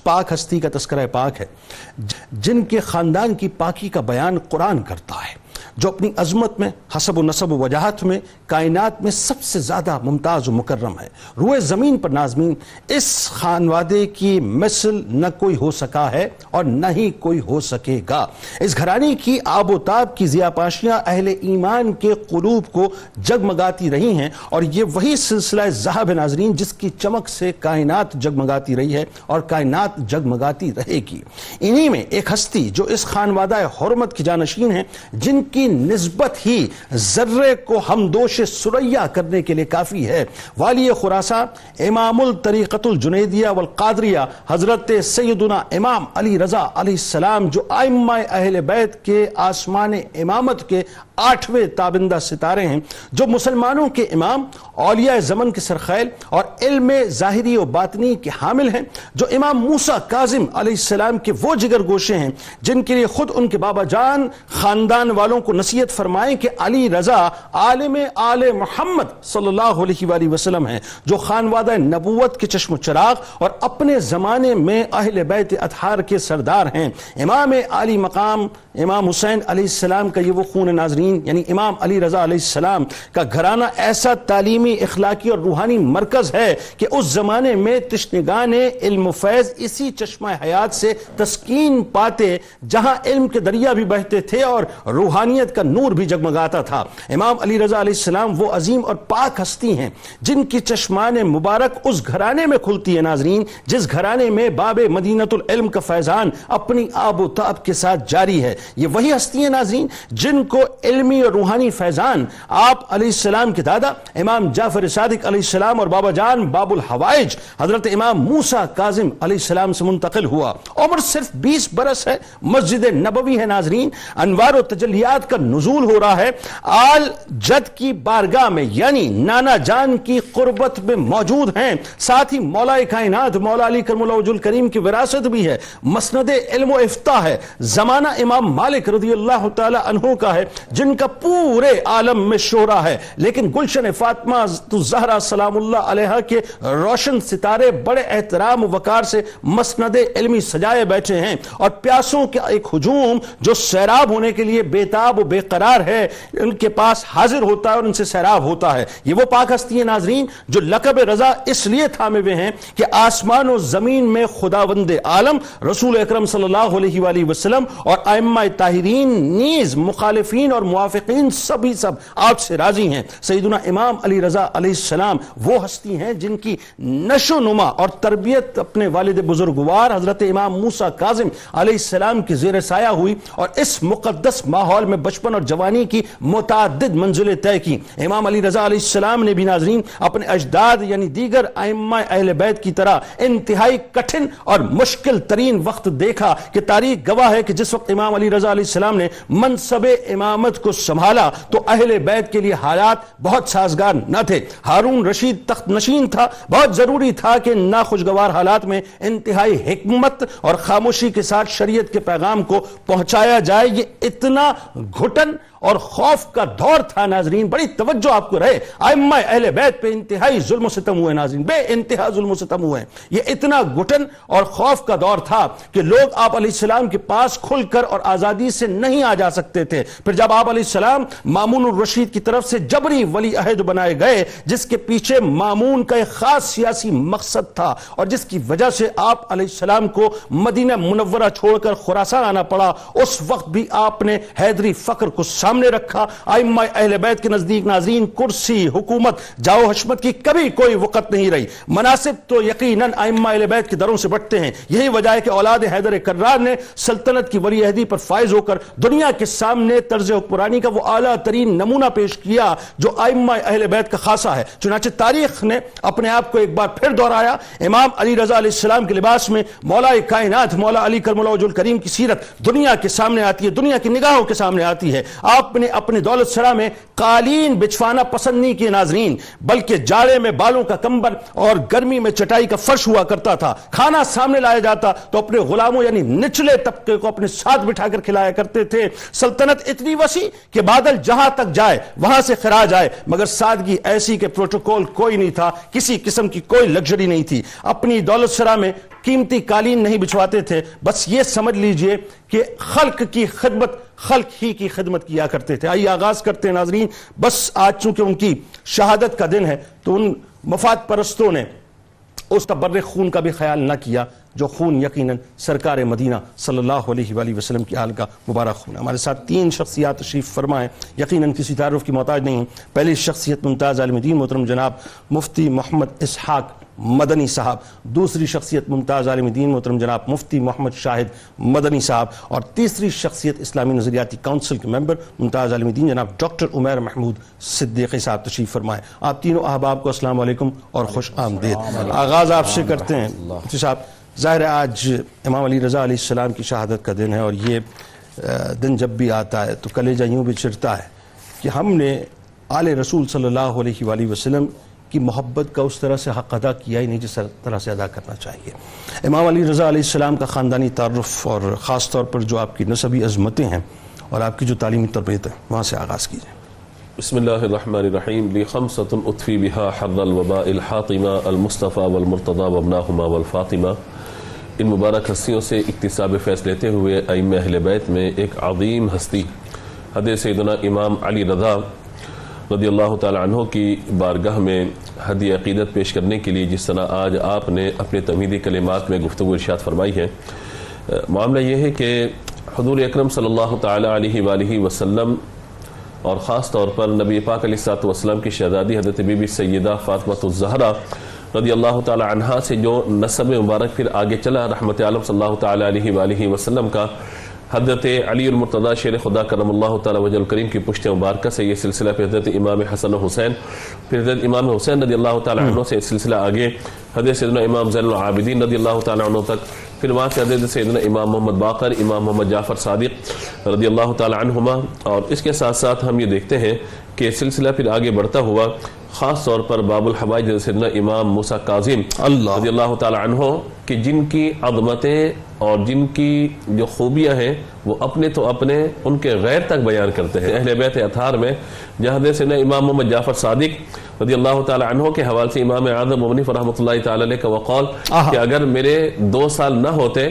پاک ہستی کا تذکرہ پاک ہے جن کے خاندان کی پاکی کا بیان قرآن کرتا ہے، جو اپنی عظمت میں، حسب و نسب و وجاہت میں کائنات میں سب سے زیادہ ممتاز و مکرم ہے۔ روئے زمین پر ناظمین اس خانوادے کی مثل نہ کوئی ہو سکا ہے اور نہ ہی کوئی ہو سکے گا۔ اس گھرانے کی آب و تاب کی ضیاءپاشیاں اہل ایمان کے قلوب کو جگمگاتی رہی ہیں، اور یہ وہی سلسلہ ذہب ہے ناظرین جس کی چمک سے کائنات جگمگاتی رہی ہے اور کائنات جگمگاتی رہے گی۔ انہی میں ایک ہستی جو اس خانوادہ حرمت کی جانشین ہیں، جن کی نسبت ہی ذرے کو ہمدوش سریا کرنے کے لیے کافی ہے، والی خراسان امام الطریقۃ الجنیدیہ والقادریہ حضرت سیدنا امام علی رضا علیہ السلام، جو ائمہ اہل بیت کے آسمان امامت کے 8ویں تابندہ ستارے ہیں، جو مسلمانوں کے امام، اولیاء زمن کے سرخیل اور علم ظاہری و باطنی کے حامل ہیں، جو امام موسیٰ کاظم علیہ السلام کے وہ جگر گوشے ہیں جن کے لیے خود ان کے بابا جان خاندان والوں کو نصیحت فرمائیں کہ علی رضا عالم آل محمد صلی اللہ علیہ وآلہ وسلم ہیں، جو خانوادہ نبوت کے چشم و چراغ اور اپنے زمانے میں اہل بیت اطہار کے سردار ہیں۔ امام عالی مقام امام حسین علیہ السلام کا یہ وہ خون ناظرین، یعنی امام علی رضا علیہ السلام کا گھرانہ ایسا تعلیمی، اخلاقی اور روحانی مرکز ہے کہ اس زمانے میں تشنگان علم و فیض اسی چشمہ حیات سے تسکین پاتے، جہاں علم کے دریا بھی بہتے تھے اور روحانیت کا نور بھی جگمگاتا تھا۔ امام علی رضا علیہ السلام وہ عظیم اور پاک ہستی ہیں جن کی چشمان مبارک اس گھرانے میں کھلتی ہے ناظرین جس گھرانے میں باب مدینۃ العلم کا فیضان اپنی آب و تاب کے ساتھ جاری ہے۔ یہ وہی ہستی ہیں ناظرین جن کو علمی اور روحانی فیضان آپ علیہ السلام کے دادا امام جعفر صادق علیہ السلام اور بابا جان باب الحوائج حضرت امام موسیٰ کاظم علیہ السلام سے منتقل ہوا۔ عمر صرف 20 برس ہے، مسجد نبوی ہے ناظرین، انوار و تجلیات کا نزول ہو رہا ہے، آل جد کی بارگاہ میں یعنی نانا جان کی قربت میں موجود ہیں، ساتھ ہی مولا کائنات مولا علی کرم اللہ وجہ الکریم کی وراثت بھی ہے، مسند علم و افتاء ہے، زمانہ امام مالک رضی اللہ تعالی عنہ کا ہے جن کا پورے عالم میں شہرہ ہے، لیکن گلشن فاطمہ الزہرا سلام اللہ علیہا کے روشن ستارے بڑے احترام و وقار سے مسند علمی سجائے بیٹھے ہیں، اور پیاسوں کا ایک ہجوم جو سیراب ہونے کے لیے بیتاب و بے قرار ہے ان کے پاس حاضر ہوتا ہے اور ان سے سیراب ہوتا ہے۔ یہ وہ پاک ہستی ہیں ناظرین جو لقب رضا اس لیے تھامے ہوئے ہیں کہ آسمان و زمین میں خداوند عالم رسول اکرم صلی اللہ علیہ وآلہ وسلم اور ائمہ طاہرین نیز مخالفین اور موافقین سب آپ سے راضی ہیں۔ سیدنا امام علی رضا علیہ السلام وہ ہستی ہیں جن کی نشو نما اور تربیت اپنے والد بزرگوار حضرت امام موسیٰ کاظم علیہ السلام کی زیر سایہ ہوئی، اور اس مقدس ماحول میں بچپن اور جوانی کی متعدد منزلیں طے کی۔ امام علی رضا علیہ السلام نے بھی ناظرین اپنے اجداد یعنی دیگر ائمہ اہل بیت کی طرح انتہائی کٹھن اور مشکل ترین وقت دیکھا کہ تاریخ گواہ ہے کہ جس وقت امام علی رضا علیہ السلام نے منصب امامت کو سنبھالا تو اہل بیت کے لیے حالات بہت سازگار نہ تھے۔ ہارون رشید تخت نشین تھا، بہت ضروری تھا کہ ناخوشگوار حالات میں انتہائی حکمت اور خاموشی کے ساتھ شریعت کے پیغام کو پہنچایا جائے۔ یہ اتنا گھٹن اور خوف کا دور تھا ناظرین، بڑی توجہ آپ کو رہے، ائمہ اہل بیت پہ انتہائی ظلم و ستم ہوئے ناظرین، بے انتہا ظلم و ستم ہوئے۔ یہ اتنا گھٹن اور خوف کا دور تھا کہ لوگ آپ علیہ السلام کے پاس کھل کر اور آزادی سے نہیں آ جا سکتے تھے۔ پھر جب آپ علیہ السلام مامون الرشید کی طرف سے جبری ولی عہد بنائے گئے، جس کے پیچھے مامون کا ایک خاص سیاسی مقصد تھا اور جس کی وجہ سے آپ علیہ السلام کو مدینہ منورہ چھوڑ کر خراسان آنا پڑا، اس وقت بھی آپ نے حیدری فقر کو سامنے رکھا۔ ائمہ اہل بیت کے نزدیک ناظرین کرسی، حکومت، جاؤ حشمت کی کبھی کوئی وقت نہیں رہی۔ مناصب تو یقیناً ائمہ اہل بیت کے دروں سے بٹتے ہیں، یہی وجہ ہے کہ اولاد حیدر کرار نے سلطنت کی ولی عہدی پر فائز ہو کر دنیا کے سامنے طرز حکمرانی کا وہ اعلیٰ ترین نمونہ پیش کیا جو ائمہ اہل بیت کا خاصہ ہے۔ چنانچہ تاریخ نے اپنے آپ کو ایک بار پھر دہرایا، امام علی رضا علیہ السلام کے لباس میں مولا کائنات مولا علی کرم اللہ وجہ الکریم کی سیرت دنیا کے سامنے آتی ہے، دنیا کی نگاہوں کے سامنے آتی ہے۔ آپ نے اپنے دولت سرا میں قالین بچھوانا پسند نہیں کیے ناظرین، بلکہ جاڑے میں بالوں کا کمبل اور گرمی میں چٹائی کا فرش ہوا کرتا تھا۔ کھانا سامنے لایا جاتا تو اپنے غلاموں یعنی نچلے طبقے کو اپنے ساتھ بٹھا کر کھلایا کرتے تھے۔ سلطنت اتنی وسیع کہ بادل جہاں تک جائے وہاں سے خراج آئے، مگر سادگی ایسی کہ پروٹوکول کوئی نہیں تھا، کسی قسم کی کوئی لگژری نہیں تھی۔ اپنی دولت سرا میں قیمتی قالین نہیں بچھواتے تھے، بس یہ سمجھ لیجئے کہ خلق کی خدمت، خلق ہی کی خدمت کیا کرتے تھے۔ آئیے آغاز کرتے ہیں ناظرین۔ بس آج چونکہ ان کی شہادت کا دن ہے تو ان مفاد پرستوں نے اس تبرع خون کا بھی خیال نہ کیا جو خون یقیناً سرکار مدینہ صلی اللہ علیہ وآلہ وسلم کی آل کا مبارک خون ہے۔ ہمارے ساتھ 3 شخصیات تشریف فرما ہیں، یقیناً کسی تعارف کی محتاج نہیں ہیں۔ پہلی شخصیت ممتاز عالم دین محترم جناب مفتی محمد اسحاق مدنی صاحب، دوسری شخصیت ممتاز عالم دین محترم جناب مفتی محمد شاہد مدنی صاحب، اور تیسری شخصیت اسلامی نظریاتی کونسل کے ممبر ممتاز عالم دین جناب ڈاکٹر عمیر محمود صدیقی صاحب تشریف فرمائے۔ آپ تینوں احباب کو السلام علیکم اور خوش آمدید۔ آغاز آپ سے کرتے ہیں مفتی صاحب۔ ظاہر ہے آج امام علی رضا علیہ السلام کی شہادت کا دن ہے، اور یہ دن جب بھی آتا ہے تو کلیجہ یوں بھی چرتا ہے کہ ہم نے آل رسول صلی اللہ علیہ وآلہ وسلم کی محبت کا اس طرح سے حق ادا کیا ہی نہیں جس طرح سے ادا کرنا چاہیے۔ امام علی رضا علیہ السلام کا خاندانی تعارف اور خاص طور پر جو آپ کی نسبی عظمتیں ہیں اور آپ کی جو تعلیمی تربیت ہے وہاں سے آغاز کیجئے۔ بسم اللہ الرحمن الرحیم۔ لی خمسۃ اطفی بہا حر الوباء الحاطمہ المصطفیٰ والمرتضیٰ وابناہما والفاطمہ۔ ان مبارک ہستیوں سے اکتساب فیض لیتے ہوئے ائمہ اہل بیت میں ایک عظیم ہستی حضرت سیدنا امام علی رضا رضی اللہ تعالی عنہ کی بارگاہ میں ہدیہ عقیدت پیش کرنے کے لیے جس طرح آج آپ نے اپنے تمہیدی کلمات میں گفتگو ارشاد فرمائی ہے، معاملہ یہ ہے کہ حضور اکرم صلی اللہ تعالی علیہ وآلہ وسلم اور خاص طور پر نبی پاک علیہ الصلوۃ والسلام کی شہزادی حضرت بی بی سیدہ فاطمہ الزہرا رضی اللہ تعالی عنہا سے جو نسب مبارک پھر آگے چلا رحمت عالم صلی اللہ تعالی علیہ وآلہ وسلم کا، حضرت علی المرتضیٰ شیر خدا کرم اللہ تعالی وجہ الکریم کی پشت مبارکہ سے یہ سلسلہ، پھر حضرت امام حسن و حسین، پھر حضرت امام حسین رضی اللہ تعالی عنہ سے سلسلہ آگے حضرت سیدنا امام زین العابدین رضی اللہ تعالی عنہ تک، پھر وہاں سے حضرت سیدنا امام محمد باقر، امام محمد جعفر صادق رضی اللہ تعالی عنہما، اور اس کے ساتھ ساتھ ہم یہ دیکھتے ہیں کہ سلسلہ پھر آگے بڑھتا ہوا خاص طور پر باب الحوائج سیدنا امام موسیٰ کاظم رضی اللہ تعالی عنہ کہ جن کی عظمتیں اور جن کی جو خوبیاں ہیں وہ اپنے تو اپنے ان کے غیر تک بیان کرتے ہیں۔ اہل بیت اطہار میں جہاں حضرت سیدنا امام محمد جعفر صادق رضی اللہ تعالی عنہ کے حوالے سے امام اعظم ابو حنیفہ رحمۃ اللہ تعالی علیہ کا وقال کہ اگر میرے 2 سال نہ ہوتے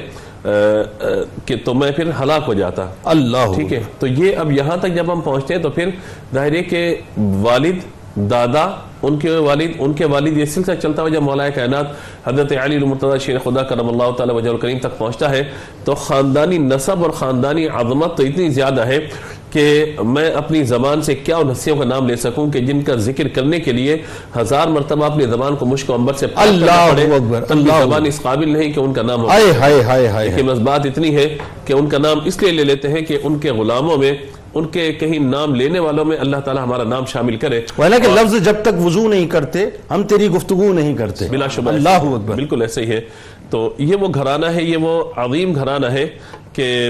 کہ تو میں پھر ہلاک ہو جاتا۔ اللہ ٹھیک ہے، تو یہ اب یہاں تک جب ہم پہنچتے ہیں تو پھر ظاہر ہے کہ والد، دادا، ان کے والد یہ سلسلہ چلتا ہوا جب مولا کائنات حضرت علی المرتضیٰ شیر خدا کرم اللہ تعالی وجہ الکریم تک پہنچتا ہے تو خاندانی نسب اور خاندانی عظمت تو اتنی زیادہ ہے کہ میں اپنی زبان سے کیا ان ہستیوں کا نام لے سکوں کہ جن کا ذکر کرنے کے لیے 1000 مرتبہ اپنی زبان کو مشک و عنبر سے پاک کرنا پڑے، ان کی زبان اس قابل نہیں کہ ان کا نام ہو۔ لیکن بس بات اتنی ہے کہ ان کا نام اس لیے لے لیتے ہیں کہ ان کے غلاموں میں، ان کے کہیں نام لینے والوں میں اللہ تعالی ہمارا نام شامل کرے، کہ لفظ جب تک وضو نہیں کرتے ہم تیری گفتگو نہیں کرتے۔ بلا شبہ اللہ اکبر، بالکل ایسے ہی ہے۔ تو یہ وہ گھرانہ ہے، یہ وہ عظیم گھرانہ ہے کہ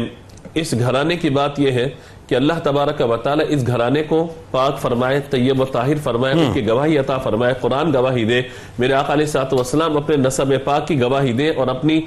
اس گھرانے کی بات یہ ہے کہ اللہ تبارک و تعالی اس گھرانے کو پاک فرمائے، طیب و طاہر فرمائے، ان کی گواہی عطا فرمائے، قرآن گواہی دے، میرے آقا علیہ الصلوۃ والسلام اپنے نسب پاک کی گواہی دے اور اپنی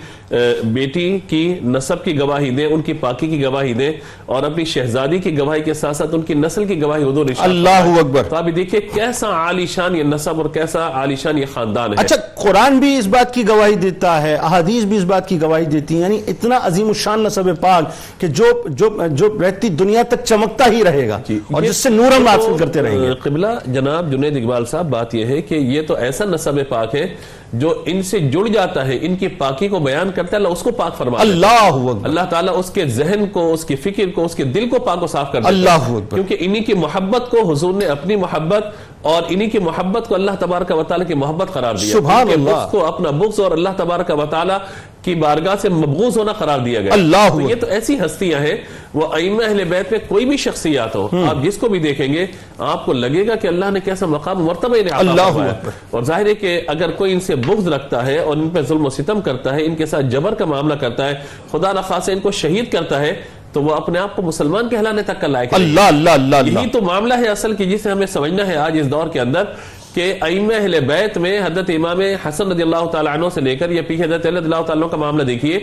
بیٹی کی نسب کی گواہی دے، ان کی پاکی کی گواہی دے، اور اپنی شہزادی کی گواہی کے ساتھ ساتھ ان کی نسل کی گواہی حضور ارشاد۔ اللہ اکبر۔ تو آپ دیکھیے کیسا عالی شان یہ نسب اور کیسا عالی شان یہ خاندان ہے۔ اچھا، قرآن بھی اس بات کی گواہی دیتا ہے، احادیث بھی اس بات کی گواہی دیتی ہیں، یعنی اتنا عظیم الشان نسب پاک کہ جو رہتی دنیا تک چمکتا ہی رہے گا اور جس سے نور ہم حاصل کرتے رہیں گے۔ قبلہ جناب جنید اقبال صاحب، بات یہ ہے کہ یہ تو ایسا نسب پاک ہے جو ان سے جڑ جاتا ہے، ان کی پاکی کو بیان کرتا ہے، اللہ اس کو پاک فرماتا ہے۔ اللہ اکبر۔ اللہ تعالیٰ اس کے ذہن کو، اس کی فکر کو، اس کے دل کو پاک و صاف کر دیتا ہے۔ اللہ اکبر۔ کیونکہ انہی کی محبت کو حضور نے اپنی محبت اور انہی کی محبت کو اللہ تبارک و تعالیٰ کی محبت قرار دیا، سبحان اللہ، اس کو اپنا بغض اور اللہ تبارک و تعالیٰ کی بارگاہ سے مبغوض ہونا قرار دیا گیا۔ اللہ تو یہ تو ایسی ہستیاں ہیں، وہ ائمہ اہل بیت میں کوئی بھی شخصیات ہو، آپ جس کو بھی دیکھیں گے آپ کو لگے گا کہ اللہ نے کیسا مقام مرتبہ انہیں عطا فرمایا۔ اور ظاہر ہے کہ اگر کوئی ان سے بغض رکھتا ہے اور ان پہ ظلم و ستم کرتا ہے، ان کے ساتھ جبر کا معاملہ کرتا ہے، خدا نخواستہ ان کو شہید کرتا ہے، تو وہ اپنے آپ کو مسلمان کہلانے تک کا لائق ہے۔ اللہ اللہ اللہ۔ یہی تو معاملہ ہے اصل کی جسے ہمیں سمجھنا ہے آج اس دور کے اندر کہ ائمہ اہل بیت میں حضرت امام حسن رضی اللہ تعالیٰ عنہ سے لے کر یا پیچھے حضرت علی رضی اللہ تعالیٰ عنہ کا معاملہ دیکھیے،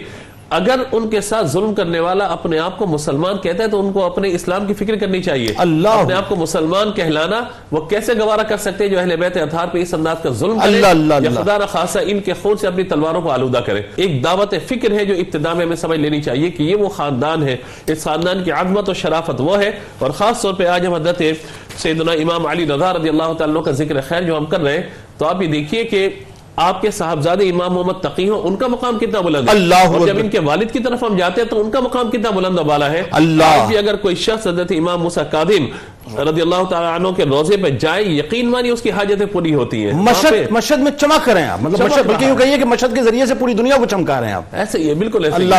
اگر ان کے ساتھ ظلم کرنے والا اپنے آپ کو مسلمان کہتا ہے تو ان کو اپنے اسلام کی فکر کرنی چاہیے. اپنے آپ کو مسلمان کہلانا وہ کیسے گوارہ کر سکتے ہیں جو اہل بیت اطہار پہ اس انداز کا ظلم کرے یا خدا نہ خاصہ ان کے خون سے اپنی تلواروں کو آلودہ کرے. ایک دعوت فکر ہے جو ابتدا میں ہمیں سمجھ لینی چاہیے کہ یہ وہ خاندان ہے, اس خاندان کی عظمت و شرافت وہ ہے. اور خاص طور پہ آج ہم حضرت سیدنا امام علی رضا رضی اللہ تعالیٰ عنہ کا ذکر خیر جو ہم کر رہے ہیں, تو آپ یہ دیکھیے کہ آپ کے صاحبزادے امام محمد تقی ہوں, ان کا مقام کتنا بلند ہے, اور جب ان کے والد کی طرف ہم جاتے ہیں تو ان کا مقام کتنا بلند و بالا ہے. آج بھی اگر کوئی شخص حضرت امام موسیٰ کاظم رضی اللہ تعالیٰ عنہ کے روزے پہ جائے, یقین مانی اس کی حاجتیں پوری ہوتی ہیں. مشہد میں چمک رہے ہیں آپ, مطلب مشہد بلکہ یوں کہیے کہ مشہد کے ذریعے سے پوری دنیا کو چمکا رہے ہیں آپ. ایسے ہی ہے, بالکل ایسے.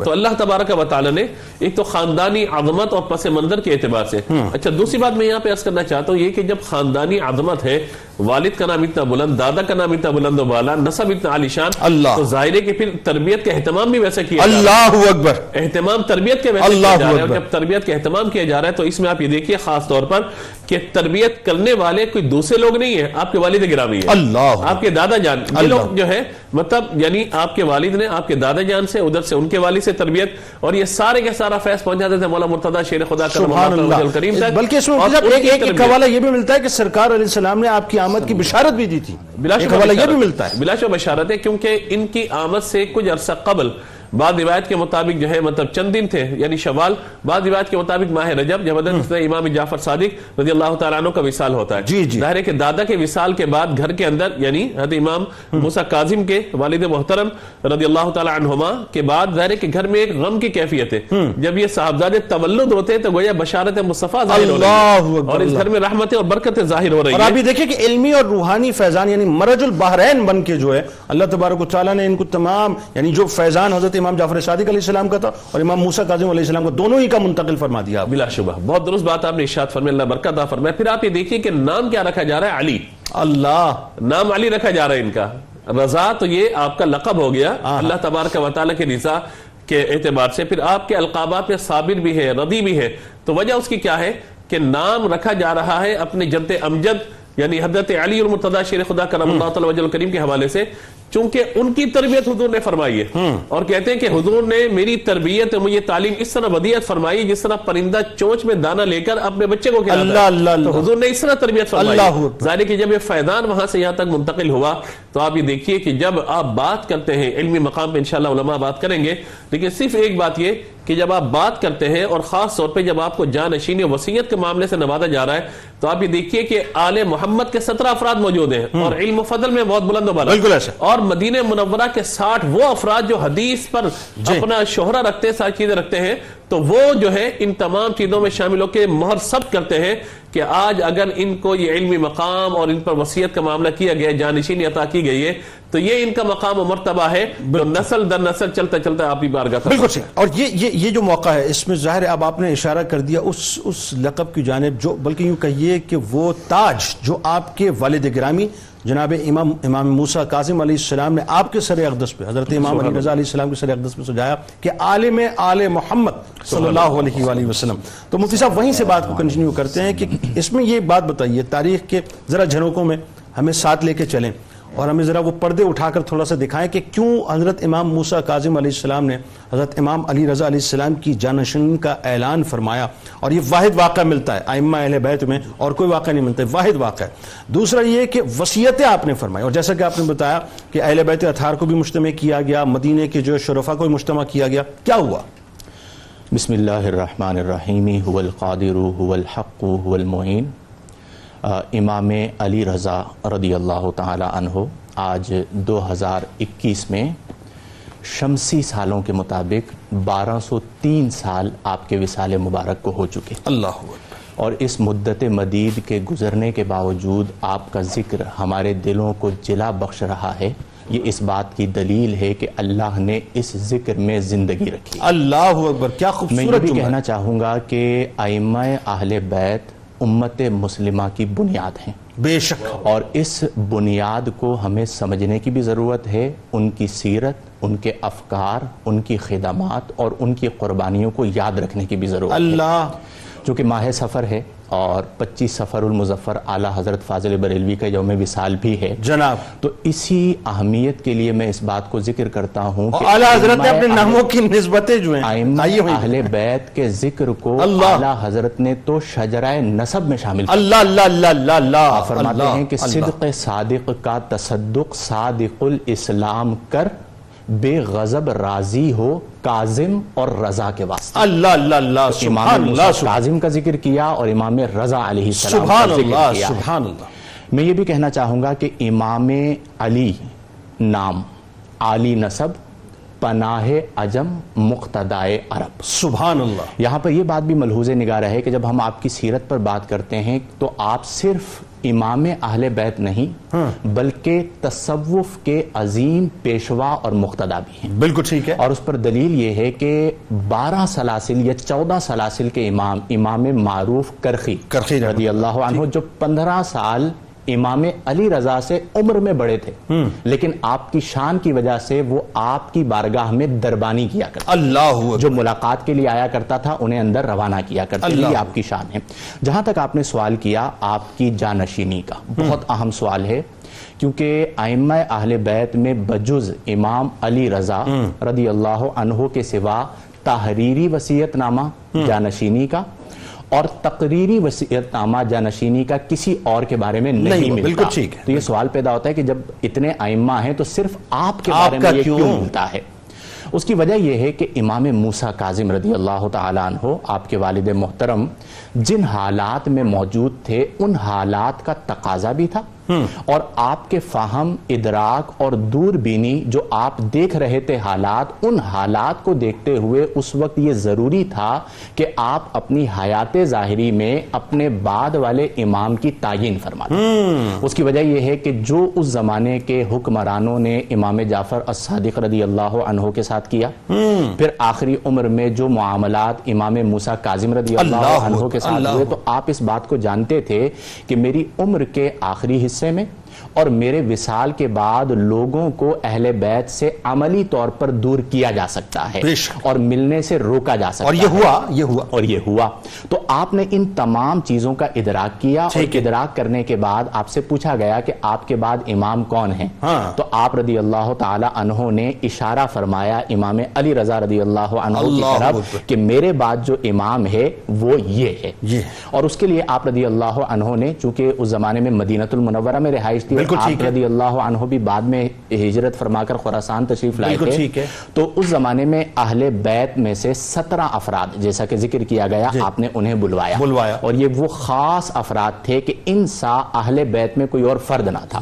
تو اللہ تبارک و تعالیٰ نے ایک تو خاندانی عظمت اور پس منظر کے اعتبار سے. اچھا, دوسری بات میں یہاں پہ عرض کرنا چاہتا ہوں یہ کہ جب خاندانی عظمت ہے, والد کا نام اتنا بلند, دادا کا نام اتنا بلند و بالا, نسب اتنا عالیشان, تو ظاہر ہے کہ پھر تربیت کا اہتمام بھی ویسے کیا جا رہا ہے. اللہ اکبر. اہتمام تربیت کے ویسے کیا جا رہا ہے. جب تربیت کا اہتمام کیا جا رہا ہے تو اس میں آپ یہ دیکھیے خاص طور پر کہ تربیت کرنے والے کوئی دوسرے لوگ نہیں ہیں, آپ کے والد گرامی ہیں, آپ کے دادا جان. یہ لوگ جو ہے مطلب یعنی آپ کے والد نے آپ کے دادا جان سے, ادھر سے ان کے والد سے تربیت, اور یہ سارے کے سارا فیض پہنچاتے تھے مولا مرتضیٰ شیر خدا کرم اللہ وجہ الکریم تک. بلکہ اس میں ایک حوالہ یہ بھی ملتا ہے کہ سرکار علیہ السلام نے آپ کی آمد کی بشارت بھی دی تھی. ایک حوالہ یہ بھی ملتا ہے, بلا شبہ بشارت ہے, کیونکہ ان کی آمد سے کچھ عرصہ قبل بعض روایت کے مطابق جو ہے مطلب چند دن تھے یعنی شوال, بعض روایت کے مطابق ماہ رجب, جب حضرت امام جعفر صادق رضی اللہ تعالیٰ عنہ کا وصال ہوتا ہے. ظاہر ہے کہ دادا کے وصال کے بعد گھر کے اندر یعنی حضرت امام موسیٰ کاظم کے والد محترم رضی اللہ تعالیٰ عنہما کے بعد ظاہر ہے کہ گھر میں ایک غم کی کیفیت ہے. جب یہ صاحبزادے تولد ہوتے ہیں تو گویا بشارت مصطفیٰ ظاہر ہو رہی ہے اور اس گھر میں رحمتیں اور برکتیں ظاہر ہو رہی ہیں. اور آپ یہ دیکھیں کہ علمی اور روحانی فیضان یعنی مرج البحرین بن کے جو ہے اللہ تبارک و تعالیٰ نے ان کو تمام یعنی جو فیضان حضرت امام جعفر صادق علیہ السلام کا تھا اور امام موسیٰ کاظم علیہ السلام کا, دونوں ہی کا منتقل فرما دیا. بلا شبہ بہت درست بات آپ نے ارشاد فرمایا, اللہ برکت عطا فرمائے. پھر آپ یہ دیکھیے کہ نام کیا رکھا جا رہا ہے, علی. اللہ, نام علی رکھا جا رہا ہے ان کا. رضا تو یہ آپ کا لقب ہو گیا اللہ تبارک و تعالیٰ کے رضا کے اعتبار سے. پھر آپ کے القابات میں صابر بھی ہے, رضی بھی ہے. تو وجہ اس کی کیا ہے کہ نام رکھا جا رہا ہے اپنے جد امجد یعنی حضرت علی المرتضیٰ شیر خدا کرم اللہ تعالیٰ وجہ الکریم کے حوالے سے, چونکہ ان کی تربیت حضور نے فرمائی ہے. اور کہتے ہیں کہ حضور نے میری تربیت مجھے تعلیم اس طرح ودیعت فرمائی جس طرح پرندہ چونچ میں دانہ لے کر اپنے بچے کو کھلاتا ہے, تو حضور نے اس طرح تربیت فرمائی. ظاہر ہے کہ جب یہ فیضان وہاں سے یہاں تک منتقل ہوا تو آپ یہ دیکھیے کہ جب آپ بات کرتے ہیں علمی مقام پہ انشاءاللہ علماء بات کریں گے, لیکن صرف ایک بات یہ کہ جب آپ بات کرتے ہیں اور خاص طور پہ جب آپ کو جانشینی وصیت کے معاملے سے نوازا جا رہا ہے تو آپ یہ دیکھیے کہ آل محمد کے 17 افراد موجود ہیں اور علم و فضل میں بہت بلند و بالا, اور مدینہ منورہ کے 60 وہ افراد جو حدیث پر اپنا شہرہ رکھتے ہیں, ساری چیزیں رکھتے ہیں, تو وہ جو ہے ان تمام چیزوں میں شامل ہو کے مہر ثبت کرتے ہیں کہ آج اگر ان کو یہ علمی مقام اور ان پر وصیت کا معاملہ کیا گیا, جانشینی عطا کی گئی ہے, تو یہ ان کا مقام و مرتبہ ہے جو نسل در نسل چلتا چلتا آپ ہی بارگاہ تک. بالکل صحیح. اور یہ جو موقع ہے اس میں ظاہر ہے اب آپ نے اشارہ کر دیا اس لقب کی جانب جو بلکہ یوں کہیے کہ وہ تاج جو آپ کے والد گرامی جناب امام موسیٰ کاظم علیہ السلام نے آپ کے سر اقدس پہ حضرت امام علی رضا علیہ السلام کے سر اقدس پہ سجایا کہ عالم آل محمد صلی اللہ علیہ وآلہ وسلم. تو مفتی صاحب وہیں سے بات کو کنٹینیو کرتے ہیں کہ اس میں یہ بات بتائیے, تاریخ کے ذرا جھروکوں میں ہمیں ساتھ لے کے چلیں اور ہمیں ذرا وہ پردے اٹھا کر تھوڑا سا دکھائیں کہ کیوں حضرت امام موسیٰ کاظم علیہ السلام نے حضرت امام علی رضا علیہ السلام کی جانشینی کا اعلان فرمایا. اور یہ واحد واقعہ ملتا ہے ائمہ اہل بیت میں, اور کوئی واقعہ نہیں ملتا ہے, واحد واقعہ ہے. دوسرا یہ کہ وصیتیں آپ نے فرمائی, اور جیسا کہ آپ نے بتایا کہ اہل بیت اطہار کو بھی مجتمع کیا گیا, مدینے کے جو شرفا کو بھی مجتمع کیا گیا. کیا ہوا؟ بسم اللہ الرحمن الرحیم. هو القادر هو الحق هو المعین. امام علی رضا رضی اللہ تعالی عنہ آج 2021 میں شمسی سالوں کے مطابق 1203 سال آپ کے وصال مبارک کو ہو چکے. اللہ. اور اس مدت مدید کے گزرنے کے باوجود آپ کا ذکر ہمارے دلوں کو جلا بخش رہا ہے. یہ اس بات کی دلیل ہے کہ اللہ نے اس ذکر میں زندگی رکھی. اللہ اکبر, کیا خوبصورت. میں یہ بھی کہنا چاہوں گا کہ ائمہ اہل بیت امت مسلمہ کی بنیاد ہیں. بے شک. اور اس بنیاد کو ہمیں سمجھنے کی بھی ضرورت ہے, ان کی سیرت, ان کے افکار, ان کی خدمات اور ان کی قربانیوں کو یاد رکھنے کی بھی ضرورت ہے. اللہ. چونکہ ماہ سفر ہے, اور 25 صفر المظفر اعلیٰ حضرت فاضل بریلوی کا یوم وصال بھی ہے جناب، تو اسی اہمیت کے لیے میں اس بات کو ذکر کرتا ہوں کہ اعلیٰ حضرت نے اپنے ناموں کی نسبتیں جو ہیں ائمہ آئیے ہوئی اہل بیت کے ذکر کو اللہ، اعلیٰ حضرت نے تو شجرہ نسب میں شامل کیا۔ اللہ اللہ اللہ اللہ اللہ آپ فرماتے اللہ، ہیں کہ اللہ۔ صدق صادق کا تصدق صادق الاسلام کر، بے غضب راضی ہو کاظم اور رضا کے واسطے۔ اللہ اللہ اللہ، امام سبحان موسیٰ اللہ، کاظم کا ذکر کیا اور امام رضا علیہ السلام کا سبحان ذکر اللہ، کیا ہے۔ سبحان اللہ۔ میں یہ بھی کہنا چاہوں گا کہ امام علی نام، عالی نسب، پناہ عجم، مقتدائے عرب۔ سبحان اللہ۔ یہاں پر یہ بات بھی ملحوظ نگاہ رہے کہ جب ہم آپ کی سیرت پر بات کرتے ہیں تو آپ صرف امام اہل بیت نہیں بلکہ تصوف کے عظیم پیشوا اور مقتدا بھی ہیں۔ بالکل ٹھیک ہے۔ اور اس پر دلیل یہ ہے کہ 12 سلاسل یا 14 سلاسل کے امام معروف کرخی رضی اللہ عنہ، جو 15 سال امام علی رضا سے عمر میں بڑے تھے، لیکن آپ کی شان کی وجہ سے وہ آپ کی بارگاہ میں دربانی کیا کرتے، اللہ، جو ملاقات کے لیے آیا کرتا تھا انہیں اندر روانہ کیا کرتے، یہ آپ کی شان ہے۔ جہاں تک آپ نے سوال کیا آپ کی جانشینی کا، بہت اہم سوال ہے، کیونکہ ائمہ اہل بیت میں بجز امام علی رضا رضی اللہ عنہ کے سوا تحریری وصیت نامہ جانشینی کا اور تقریری وصیت نامہ جانشینی کا کسی اور کے بارے میں نہیں ملتا۔ بالکل ٹھیک ہے۔ تو یہ سوال پیدا ہوتا ہے کہ جب اتنے ائمہ ہیں تو صرف آپ کے بارے میں یہ کیوں ملتا ہے؟ اس کی وجہ یہ ہے کہ امام موسیٰ کاظم رضی اللہ تعالیٰ عنہ، آپ کے والد محترم، جن حالات میں موجود تھے ان حالات کا تقاضا بھی تھا، اور آپ کے فہم، ادراک اور دور بینی، جو آپ دیکھ رہے تھے حالات، ان حالات کو دیکھتے ہوئے اس وقت یہ ضروری تھا کہ آپ اپنی حیات ظاہری میں اپنے بعد والے امام کی تعین فرما دیں۔ اس کی وجہ یہ ہے کہ جو اس زمانے کے حکمرانوں نے امام جعفر الصادق رضی اللہ عنہ کے ساتھ کیا، پھر آخری عمر میں جو معاملات امام موسیٰ کاظم رضی اللہ عنہ کے ساتھ ہوئے، تو آپ اس بات کو جانتے تھے کہ میری عمر کے آخری حصے میں اور میرے وصال کے بعد لوگوں کو اہل بیت سے عملی طور پر دور کیا جا سکتا ہے اور ملنے سے روکا جا سکتا ہے، اور یہ ہوا تو آپ نے ان تمام چیزوں کا ادراک کیا، اور ادراک کرنے کے بعد آپ سے پوچھا گیا کہ آپ کے بعد امام کون ہیں، تو آپ رضی اللہ تعالی عنہ نے اشارہ فرمایا امام علی رضا رضی اللہ عنہ کی طرف کہ میرے بعد جو امام ہے وہ یہ ہے، اور اس کے لیے آپ رضی اللہ عنہ نے، چونکہ اس زمانے میں مدینہ المنورہ میں رہائش تھی، آپ رضی اللہ عنہ بھی بعد میں ہجرت فرما کر خراسان تشریف لائے تھے، تو اس زمانے میں اہل بیت میں سے 17 افراد جیسا کہ ذکر کیا گیا، آپ نے انہیں بلوایا، اور یہ وہ خاص افراد تھے کہ ان سا اہل بیت میں کوئی اور فرد نہ تھا،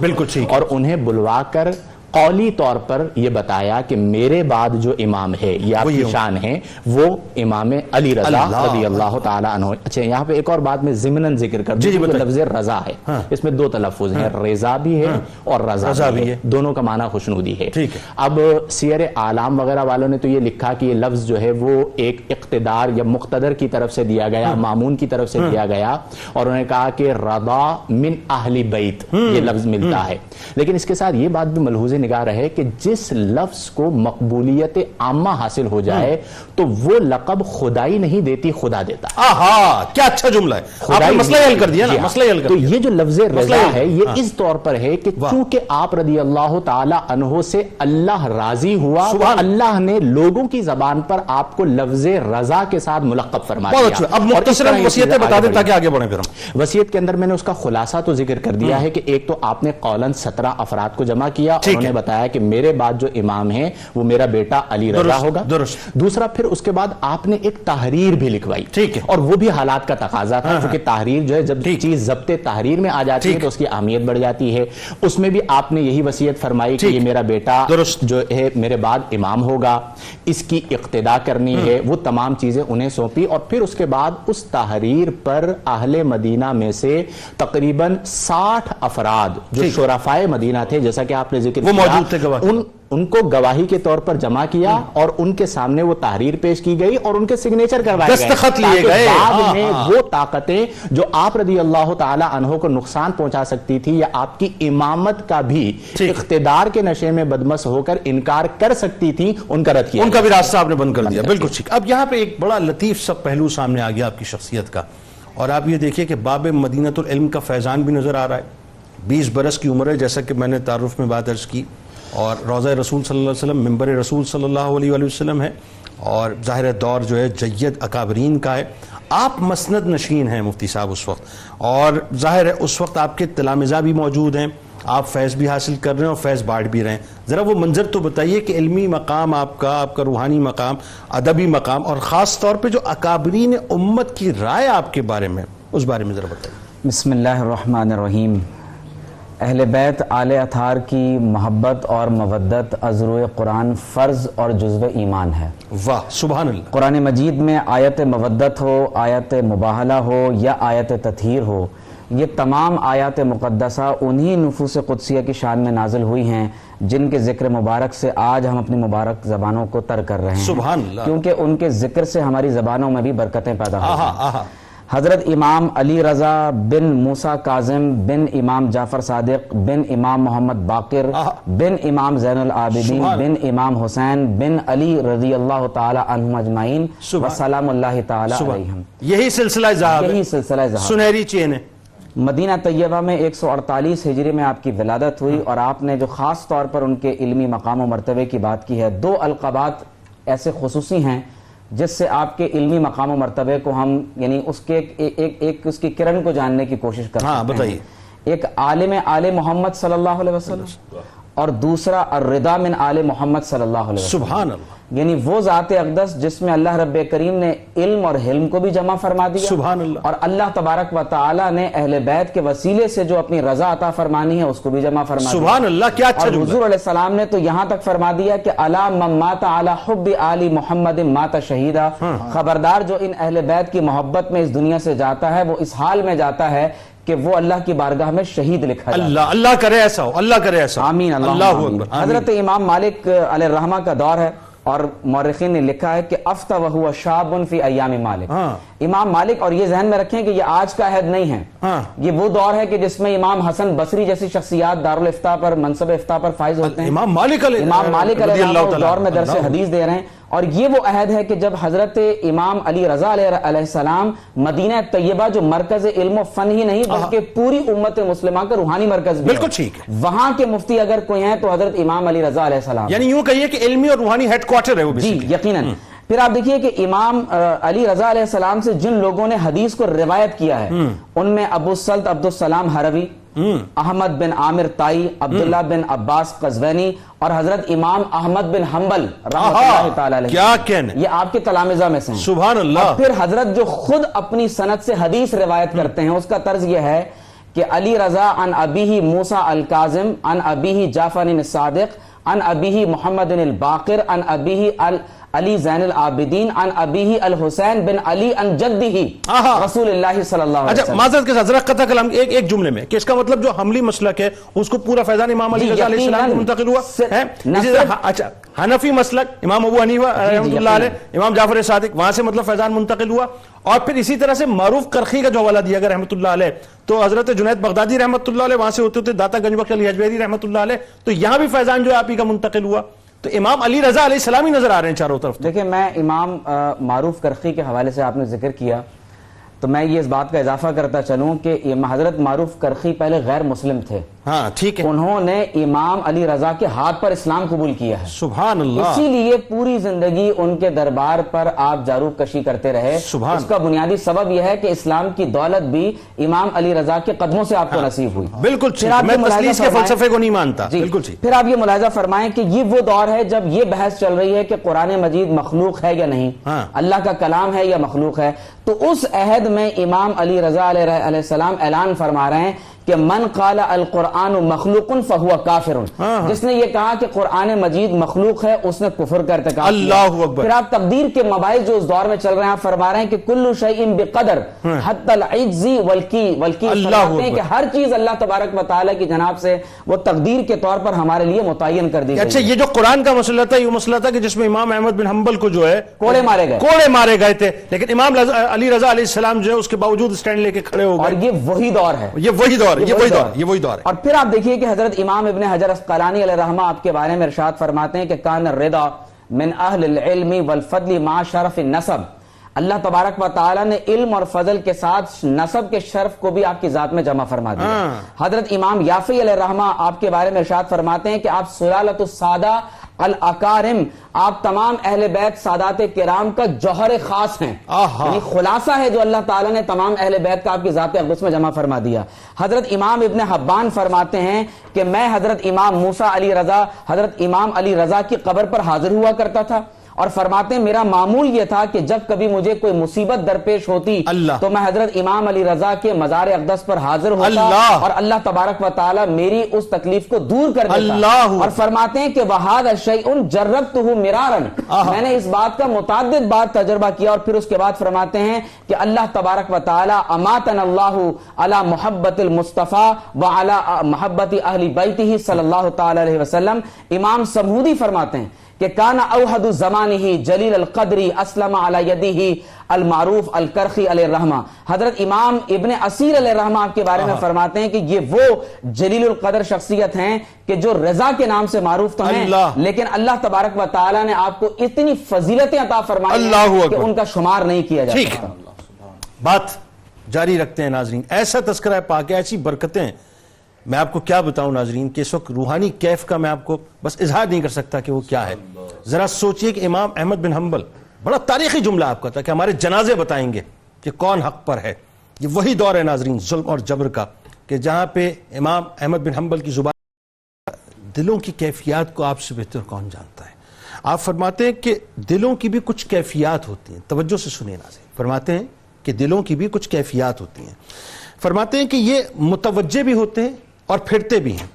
اور انہیں بلوا کر قولی طور پر یہ بتایا کہ میرے بعد جو امام ہے یا آپ کی شان ہے وہ امام علی رضا رضی اللہ تعالی عنہ۔ اچھا، یہاں پہ ایک اور بات میں ضمناً ذکر کر دوں، جو لفظ رضا ہے اس میں دو تلفظ ہیں، رضا بھی ہے اور رضا بھی ہے، دونوں کا معنی خوشنودی ہے۔ اب سیر اعلام وغیرہ والوں نے تو یہ لکھا کہ یہ لفظ جو ہے وہ ایک اقتدار یا مقتدر کی طرف سے دیا گیا، مامون کی طرف سے دیا گیا، اور انہوں نے کہا کہ رضا من اہل بیت یہ لفظ ملتا ہے، لیکن اس کے ساتھ یہ بات بھی ملحوظ نگاہ رہے کہ جس لفظ کو مقبولیت عامہ حاصل ہو جائے تو وہ لقب خدائی نہیں دیتی، خدا دیتا ہے۔ آہا، کیا اچھا جملہ ہے، آپ نے مسئلہ حل کر دیا نا، مسئلہ حل کر دیا۔ تو یہ جو لفظ رضا ہے یہ اس طور پر ہے کہ چونکہ آپ رضی اللہ تعالی عنہ سے اللہ راضی ہوا، اللہ نے لوگوں کی زبان پر آپ کو لفظ رضا کے ساتھ ملقب فرما دیا۔ اب مختصراً وصیتیں بتا دیں تاکہ آگے بڑھیں پھر ہم۔ وصیت کے اندر میں نے اس کا خلاصہ تو ذکر کر دیا ہے کہ ایک تو آپ نے قولاً 17 افراد کو جمع کیا اور انہوں نے بتایا کہ میرے بعد جو امام ہیں وہ میرا بیٹا علی رضا ہوگا۔ دوسرا پھر اس کے بعد آپ نے ایک تحریر بھی لکھوائی، اور وہ بھی حالات کا تقاضا تھا، کیونکہ تحریر جو ہے جب چیز ضبط تحریر میں آ جاتی ہے تو اس کی اہمیت بڑھ جاتی ہے۔ اس میں بھی آپ نے یہی وصیت فرمائی کہ یہ میرا بیٹا جو ہے میرے بعد امام ہوگا، اس کی اقتدا کرنی ہے، وہ تمام چیزیں انہیں سونپی، اور پھر اس کے بعد اس تحریر پر اہل مدینہ میں سے تقریباً 60 افراد جو شرفائے مدینہ تھے، جیسا کہ آپ نے ذکر کیا، ان کو گواہی کے طور پر جمع کیا اور ان کے سامنے وہ تحریر پیش کی گئی اور ان کے سگنیچر کروائے گئے، دستخط لیے گئے، بعد میں وہ طاقتیں جو آپ رضی اللہ تعالی عنہ کو نقصان پہنچا سکتی تھی یا آپ کی امامت کا بھی اقتدار کے نشے میں بدمست ہو کر انکار کر سکتی تھی، ان کا رد کیا، ان کا بھی راستہ آپ نے بند کر دیا۔ بالکل ٹھیک۔ اب یہاں پہ ایک بڑا لطیف سا پہلو سامنے آ گیا آپ کی شخصیت کا، اور آپ یہ دیکھیے کہ باب مدینۃ العلم کا فیضان بھی نظر آ رہا ہے، 20 برس کی عمر ہے جیسا کہ میں نے تعارف میں بات عرض کی، اور روضہ رسول صلی اللہ علیہ وسلم ممبر رسول صلی اللہ علیہ وآلہ وسلم ہے، اور ظاہر دور جو ہے جید اکابرین کا ہے۔ آپ مسند نشین ہیں مفتی صاحب اس وقت، اور ظاہر ہے اس وقت آپ کے تلامذہ بھی موجود ہیں، آپ فیض بھی حاصل کر رہے ہیں اور فیض بانٹ بھی رہے ہیں۔ ذرا وہ منظر تو بتائیے کہ علمی مقام آپ کا روحانی مقام، ادبی مقام، اور خاص طور پہ جو اکابرین امت کی رائے آپ کے بارے میں، اس بارے میں ذرا بتائیے۔ بسم اللہ الرحمن الرحیم۔ اہل بیت آل اطہار کی محبت اور مودت از روئے قرآن فرض اور جزو ایمان ہے۔ واہ سبحان اللہ۔ قرآن مجید میں آیت مودت ہو، آیت مباہلہ ہو یا آیت تطہیر ہو، یہ تمام آیات مقدسہ انہی نفوس قدسیہ کی شان میں نازل ہوئی ہیں جن کے ذکر مبارک سے آج ہم اپنی مبارک زبانوں کو تر کر رہے ہیں، سبحان اللہ، کیونکہ ان کے ذکر سے ہماری زبانوں میں بھی برکتیں پیدا ہوئی ہیں۔ آہا۔ حضرت امام علی رضا بن موسیٰ کاظم بن امام جعفر صادق بن امام محمد باقر بن امام زین العابدین بن امام حسین بن علی رضی اللہ تعالی عنہم اجمعین وسلام اللہ تعالی علیہم، یہی سلسلہ ذہاب ہے، یہی سلسلہ ذہاب، سنہری چین ہے۔ مدینہ طیبہ میں 148 ہجری میں آپ کی ولادت ہوئی، اور آپ نے جو خاص طور پر ان کے علمی مقام و مرتبے کی بات کی ہے، 2 القابات ایسے خصوصی ہیں جس سے آپ کے علمی مقام و مرتبے کو ہم یعنی اس کے ایک اس کی کرن کو جاننے کی کوشش کرتے ہیں۔ ہاں بتائیے۔ ایک عالم آل محمد صلی اللہ علیہ وسلم، اور دوسرا الرضا من آل محمد صلی اللہ علیہ وسلم۔ سبحان اللہ، یعنی وہ ذات اقدس جس میں اللہ رب کریم نے علم اور حلم کو بھی جمع فرما دیا، سبحان اللہ، اور اللہ تبارک و تعالی نے اہل بیت کے وسیلے سے جو اپنی رضا عطا فرمانی ہے اس کو بھی جمع فرما دیا۔ سبحان اللہ، کیا اچھا اور جملہ۔ حضور علیہ السلام نے تو یہاں تک فرما دیا کہ الا من مات علی حب آل محمد مات شہیدا، خبردار جو ان اہل بیت کی محبت میں اس دنیا سے جاتا ہے وہ اس حال میں جاتا ہے کہ وہ اللہ کی بارگاہ میں شہید لکھا جاتا ہے۔ اللہ اللہ کرے ایسا ہو، اللہ کرے ایسا ہو، آمین اللہ آمین۔ اکبر۔ حضرت امام مالک علیہ الرحمہ کا دور ہے، اور مورخین نے لکھا ہے کہ افتا وہو شاب فی ایام مالک، امام مالک، اور یہ ذہن میں رکھیں کہ یہ آج کا عہد نہیں ہے، یہ وہ دور ہے کہ جس میں امام حسن بصری جیسی شخصیات دارالفتاء پر منصب افتاء پر فائز ہوتے ہیں، امام مالک علیہ الرحمہ اس دور میں درس حدیث دے رہے ہیں، اور یہ وہ عہد ہے کہ جب حضرت امام علی رضا علیہ السلام مدینہ طیبہ جو مرکز علم و فن ہی نہیں بلکہ پوری امت مسلمہ کا روحانی مرکز بھی بالکل ٹھیک ہے، وہاں کے مفتی اگر کوئی ہیں تو حضرت امام علی رضا علیہ السلام، یعنی یوں کہیے کہ علمی اور روحانی ہیڈ کوارٹر ہے وہ۔ جی یقیناً۔ پھر آپ دیکھیے کہ امام علی رضا علیہ السلام سے جن لوگوں نے حدیث کو روایت کیا ہے ان میں ابو السلط عبدالسلام حروی، احمد بن عامر تائی، عبداللہ بن عباس قزوینی، اور حضرت امام احمد بن حنبل رحمۃ اللہ تعالی علیہ، کیا کہنے، یہ آپ کے تلامذہ میں سے ہیں۔ سبحان اللہ۔ اور پھر حضرت جو خود اپنی سند سے حدیث روایت کرتے ہیں اس کا طرز یہ ہے کہ علی رضا عن ابیہ موسیٰ الکاظم عن ابیہ جعفر الصادق عن ابیہ محمد الباقر عن ابیہ علی زین العابدین عن ابیہ الحسین بن علی عن جدہ رسول اللہ صلی اللہ علیہ وسلم۔ اچھا معذرت کے ساتھ ذرا قطع کلام ایک جملے میں کہ اس کا مطلب جو حملی مسلک ہے اس کو پورا فیضان امام علی رضا علیہ السلام کو منتقل ہوا ہے۔ اسی طرح اچھا حنفی مسلک امام ابو حنیفہ رحمۃ اللہ علیہ، امام جعفر صادق، وہاں سے مطلب فیضان منتقل ہوا، اور پھر اسی طرح سے معروف کرخی کا جو حوالہ دیا گیا رحمۃ اللہ علیہ تو حضرت جنید بغدادی رحمۃ اللہ علیہ، وہاں سے ہوتے ہوتے داتا گنج بخش علی حجویری رحمۃ اللہ علیہ، تو یہاں بھی فیضان جو ہے آپ ہی کا منتقل ہوا، تو امام علی رضا علیہ السلام ہی نظر آ رہے ہیں چاروں طرف۔ دیکھیں میں امام معروف کرخی کے حوالے سے آپ نے ذکر کیا تو میں یہ اس بات کا اضافہ کرتا چلوں کہ حضرت معروف کرخی پہلے غیر مسلم تھے، ہاں ٹھیک ہے، انہوں نے امام علی رضا کے ہاتھ پر اسلام قبول کیا ہے، سبحان اللہ، اسی لیے پوری زندگی ان کے دربار پر آپ جاروب کشی کرتے رہے۔ سبحان، اس کا بنیادی سبب یہ ہے کہ اسلام کی دولت بھی امام علی رضا کے قدموں سے آپ کو نصیب ہوئی۔ بالکل ٹھیک، میں تسلیس کے فلسفے کو نہیں مانتا، بالکل ٹھیک۔ پھر آپ یہ ملاحظہ فرمائیں کہ یہ وہ دور ہے جب یہ بحث چل رہی ہے کہ قرآن مجید مخلوق ہے یا نہیں، اللہ کا کلام ہے یا مخلوق ہے، تو اس عہد میں امام علی رضا علیہ السلام اعلان فرما رہے ہیں کہ من قال القرآن مخلوق فہو کافر، جس نے یہ کہا کہ قرآن مجید مخلوق ہے اس نے کفر کا ارتکاب کیا۔ اللہ اکبر۔ پھر آپ تقدیر کے مباحث جو اس دور میں چل رہے ہیں آپ فرما رہے ہیں کہ کل شیء بقدر حتی العجز والکی، فرماتے ہیں کہ ہر چیز اللہ تبارک و تعالی کی جناب سے وہ تقدیر کے طور پر ہمارے لیے متعین کر دی گئی۔ اچھا یہ جو قرآن کا مسئلہ تھا یہ مسئلہ تھا کہ جس میں امام احمد بن حنبل کو جو ہے کوڑے مارے گئے تھے، لیکن امام علی رضا علیہ السلام جو ہے اس کے باوجود اسٹینڈ لے کے کھڑے ہو گئے، اور یہ وہی دور ہے، یہ وہی دور ہے۔ اور پھر آپ دیکھیے کہ حضرت امام ابن حجر اسقلانی علیہ رحمہ آپ کے بارے میں ارشاد فرماتے ہیں کہ کان الرضا من اہل العلم والفضل مع شرف النسب، اللہ تبارک و تعالی نے علم اور فضل کے ساتھ نسب کے شرف کو بھی آپ کی ذات میں جمع فرما دیا. حضرت امام یافعی علیہ الرحمہ آپ کے بارے میں ارشاد فرماتے ہیں کہ آپ سلالۃ السادہ الاکارم، آپ تمام اہل بیت سادات کرام کا جوہر خاص ہیں. یعنی خلاصہ ہے جو اللہ تعالیٰ نے تمام اہل بیت کا آپ کی ذات اقدس میں جمع فرما دیا. حضرت امام ابن حبان فرماتے ہیں کہ میں حضرت امام موسیٰ علی رضا، حضرت امام علی رضا کی قبر پر حاضر ہوا کرتا تھا، اور فرماتے ہیں میرا معمول یہ تھا کہ جب کبھی مجھے کوئی مصیبت درپیش ہوتی تو میں حضرت امام علی رضا کے مزار اقدس پر حاضر ہوتا اور اللہ تبارک و تعالی میری اس تکلیف کو دور کر دیتا. اور فرماتے ہیں کہ وَهَذَا شَيْءٌ جَرَّبْتُهُ مِرَارًا، میں نے اس بات کا متعدد بار تجربہ کیا. اور پھر اس کے بعد فرماتے ہیں کہ اللہ تبارک و تعالی اماتنا اللہ علی محبت المصطفیٰ وعلی محبت اہل بیتہ صلی اللہ تعالی علیہ وسلم. امام سمہودی فرماتے ہیں کہ کانا اوحد زمانہ جلیل القدری اسلم علی یدہ المعروف الکرخی علیہ الرحمہ. حضرت امام ابن اسیر علیہ الرحمہ آپ کے بارے میں فرماتے ہیں کہ یہ وہ جلیل القدر شخصیت ہیں کہ جو رضا کے نام سے معروف تو ہیں، لیکن اللہ تبارک و تعالی نے آپ کو اتنی فضیلتیں عطا فرمائی ہیں کہ ان کا شمار نہیں کیا جا سکتا. بات جاری رکھتے ہیں ناظرین. ایسا تذکرہ پاک ہے، ایسی برکتیں، میں آپ کو کیا بتاؤں ناظرین کہ اس وقت روحانی کیف کا میں آپ کو بس اظہار نہیں کر سکتا کہ وہ کیا ہے. ذرا سوچئے کہ امام احمد بن حنبل، بڑا تاریخی جملہ آپ کا تھا کہ ہمارے جنازے بتائیں گے کہ کون حق پر ہے. یہ وہی دور ہے ناظرین ظلم اور جبر کا کہ جہاں پہ امام احمد بن حنبل کی زبان، دلوں کی کیفیات کو آپ سے بہتر کون جانتا ہے. آپ فرماتے ہیں کہ دلوں کی بھی کچھ کیفیات ہوتی ہیں. توجہ سے سنیں ناظرین، فرماتے ہیں کہ دلوں کی بھی کچھ کیفیات ہوتی ہیں. فرماتے ہیں کہ یہ متوجہ بھی ہوتے ہیں اور پھرتے بھی ہیں،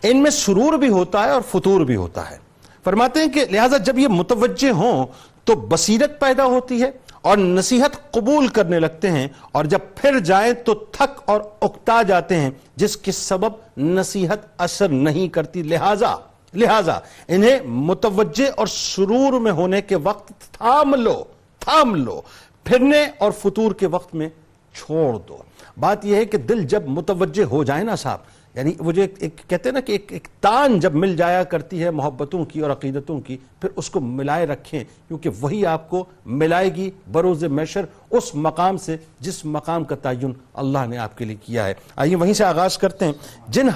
ان میں سرور بھی ہوتا ہے اور فتور بھی ہوتا ہے. فرماتے ہیں کہ لہٰذا جب یہ متوجہ ہوں تو بصیرت پیدا ہوتی ہے اور نصیحت قبول کرنے لگتے ہیں، اور جب پھر جائیں تو تھک اور اکتا جاتے ہیں جس کے سبب نصیحت اثر نہیں کرتی. لہٰذا انہیں متوجہ اور سرور میں ہونے کے وقت تھام لو، پھرنے اور فتور کے وقت میں چھوڑ دو. بات یہ ہے کہ دل جب متوجہ ہو جائے نا صاحب، یعنی مجھے کہتے ہیں نا کہ ایک تان جب مل جایا کرتی ہے محبتوں کی اور عقیدتوں کی، پھر اس کو ملائے رکھیں، کیونکہ وہی آپ کو ملائے گی بروز محشر اس مقام سے جس مقام کا تعین اللہ نے آپ کے لیے کیا ہے. آئیے وہیں سے آغاز کرتے ہیں. جن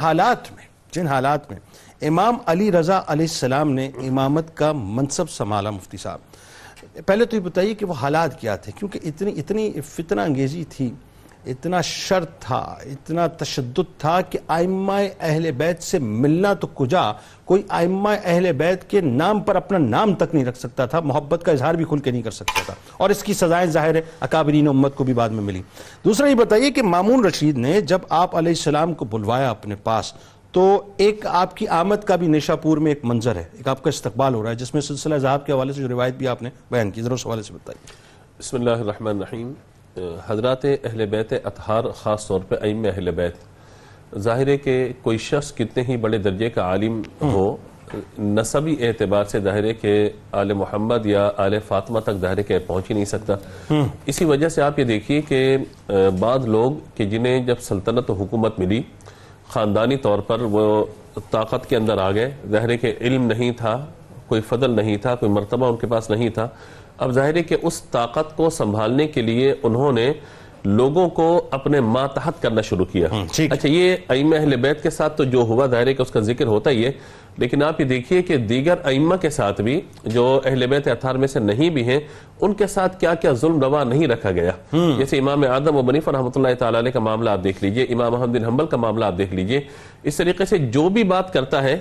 حالات میں امام علی رضا علیہ السلام نے امامت کا منصب سنبھالا، مفتی صاحب پہلے تو یہ بتائیے کہ وہ حالات کیا تھے، کیونکہ اتنی فتنہ انگیزی تھی، اتنا شر تھا، اتنا تشدد تھا کہ ائمہ اہل بیت سے ملنا تو کجا، کوئی ائمہ اہل بیت کے نام پر اپنا نام تک نہیں رکھ سکتا تھا، محبت کا اظہار بھی کھل کے نہیں کر سکتا تھا، اور اس کی سزائیں ظاہر ہے اکابرین امت کو بھی بعد میں ملی. دوسرا یہ بتائیے کہ مامون رشید نے جب آپ علیہ السلام کو بلوایا اپنے پاس، تو ایک آپ کی آمد کا بھی نیشا پور میں ایک منظر ہے، ایک آپ کا استقبال ہو رہا ہے جس میں سلسلہ ذہاب کے حوالے سے جو روایت بھی آپ نے بیان کی، ذرا اس حوالے سے بتائیے. بسم اللہ الرحمن الرحیم. حضرات اہل بیت اطہار، خاص طور پہ ائمہ اہل بیت، ظاہر ہے کہ کوئی شخص کتنے ہی بڑے درجے کا عالم ہو، نسبی اعتبار سے ظاہر ہے کہ آل محمد یا آل فاطمہ تک ظاہر ہے کہ پہنچ ہی نہیں سکتا. اسی وجہ سے آپ یہ دیکھیے کہ بعض لوگ کہ جنہیں جب سلطنت و حکومت ملی، خاندانی طور پر وہ طاقت کے اندر آ گئے، ظاہر ہے کہ علم نہیں تھا، کوئی فضل نہیں تھا، کوئی مرتبہ ان کے پاس نہیں تھا. اب ظاہر ہے کہ اس طاقت کو سنبھالنے کے لیے انہوں نے لوگوں کو اپنے ماتحت کرنا شروع کیا. اچھا، یہ ائمہ اہل بیت کے ساتھ تو جو ہوا ظاہر ہے کہ اس کا ذکر ہوتا ہی ہے، لیکن آپ یہ دیکھیے کہ دیگر ائمہ کے ساتھ بھی جو اہل بیت اطہار میں سے نہیں بھی ہیں، ان کے ساتھ کیا کیا ظلم روا نہیں رکھا گیا. جیسے امام اعظم ابو حنیفہ رحمۃ اللہ تعالی علیہ کا معاملہ آپ دیکھ لیجئے، امام احمد بن حنبل کا معاملہ آپ دیکھ لیجئے. اس طریقے سے جو بھی بات کرتا ہے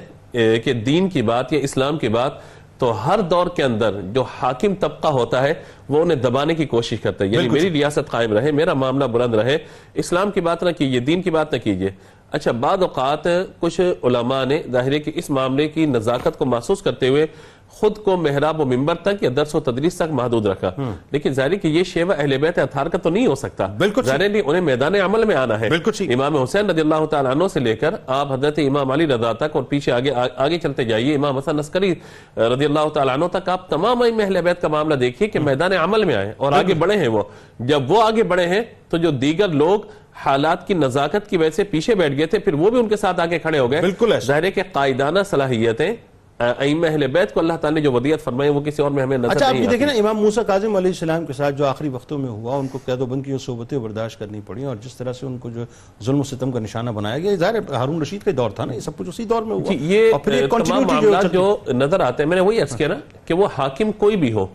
کہ دین کی بات یا اسلام کی بات، تو ہر دور کے اندر جو حاکم طبقہ ہوتا ہے وہ انہیں دبانے کی کوشش کرتا ہے، یعنی میری ریاست قائم رہے، میرا معاملہ بلند رہے، اسلام کی بات نہ کیجئے، دین کی بات نہ کیجئے. اچھا، بعض اوقات کچھ علماء نے ظاہر ہے کہ اس معاملے کی نزاکت کو محسوس کرتے ہوئے خود کو محراب و منبر تک یا درس و تدریس تک محدود رکھا، لیکن ظاہر ہے کہ یہ شیوہ اہل بیت اطہار کا تو نہیں ہو سکتا. ظاہر ہے انہیں میدان عمل میں آنا ہے. امام حسین رضی اللہ تعالیٰ عنہ سے لے کر آپ حضرت امام علی رضا تک، اور پیچھے آگے چلتے جائیے امام حسن عسکری رضی اللہ تعالیٰ عنہ تک، آپ تمام ائمہ اہل بیت کا معاملہ دیکھیے کہ میدان عمل میں آئے اور آگے بڑھے ہیں. وہ جب وہ آگے بڑھے ہیں تو جو دیگر لوگ حالات کی نزاکت کی وجہ سے پیچھے بیٹھ گئے تھے، پھر وہ بھی ان کے ساتھ آگے کھڑے ہو گئے. ظاہر ہے کہ قائدانہ صلاحیتیں ائمہ اہل بیت کو اللہ تعالیٰ نے جو ودیعت فرمائی وہ کسی اور میں ہمیں نظر اچھا آپ نہیں یہ دیکھیں آتی. نا امام موسیٰ کاظم علیہ السلام کے ساتھ جو آخری وقتوں میں ہوا، ان کو قید و بند کی صحبتیں برداشت کرنی پڑی، اور جس طرح سے ان کو جو ظلم و ستم کا نشانہ بنایا گیا، ظاہر ہے ہارون رشید کا دور تھا نا، یہ سب کچھ اسی دور میں ہوا. یہ اور پھر تمام معاملات جو نظر آتے ہیں، میں نے وہی عرض کیا نا کہ وہ حاکم کوئی بھی ہو،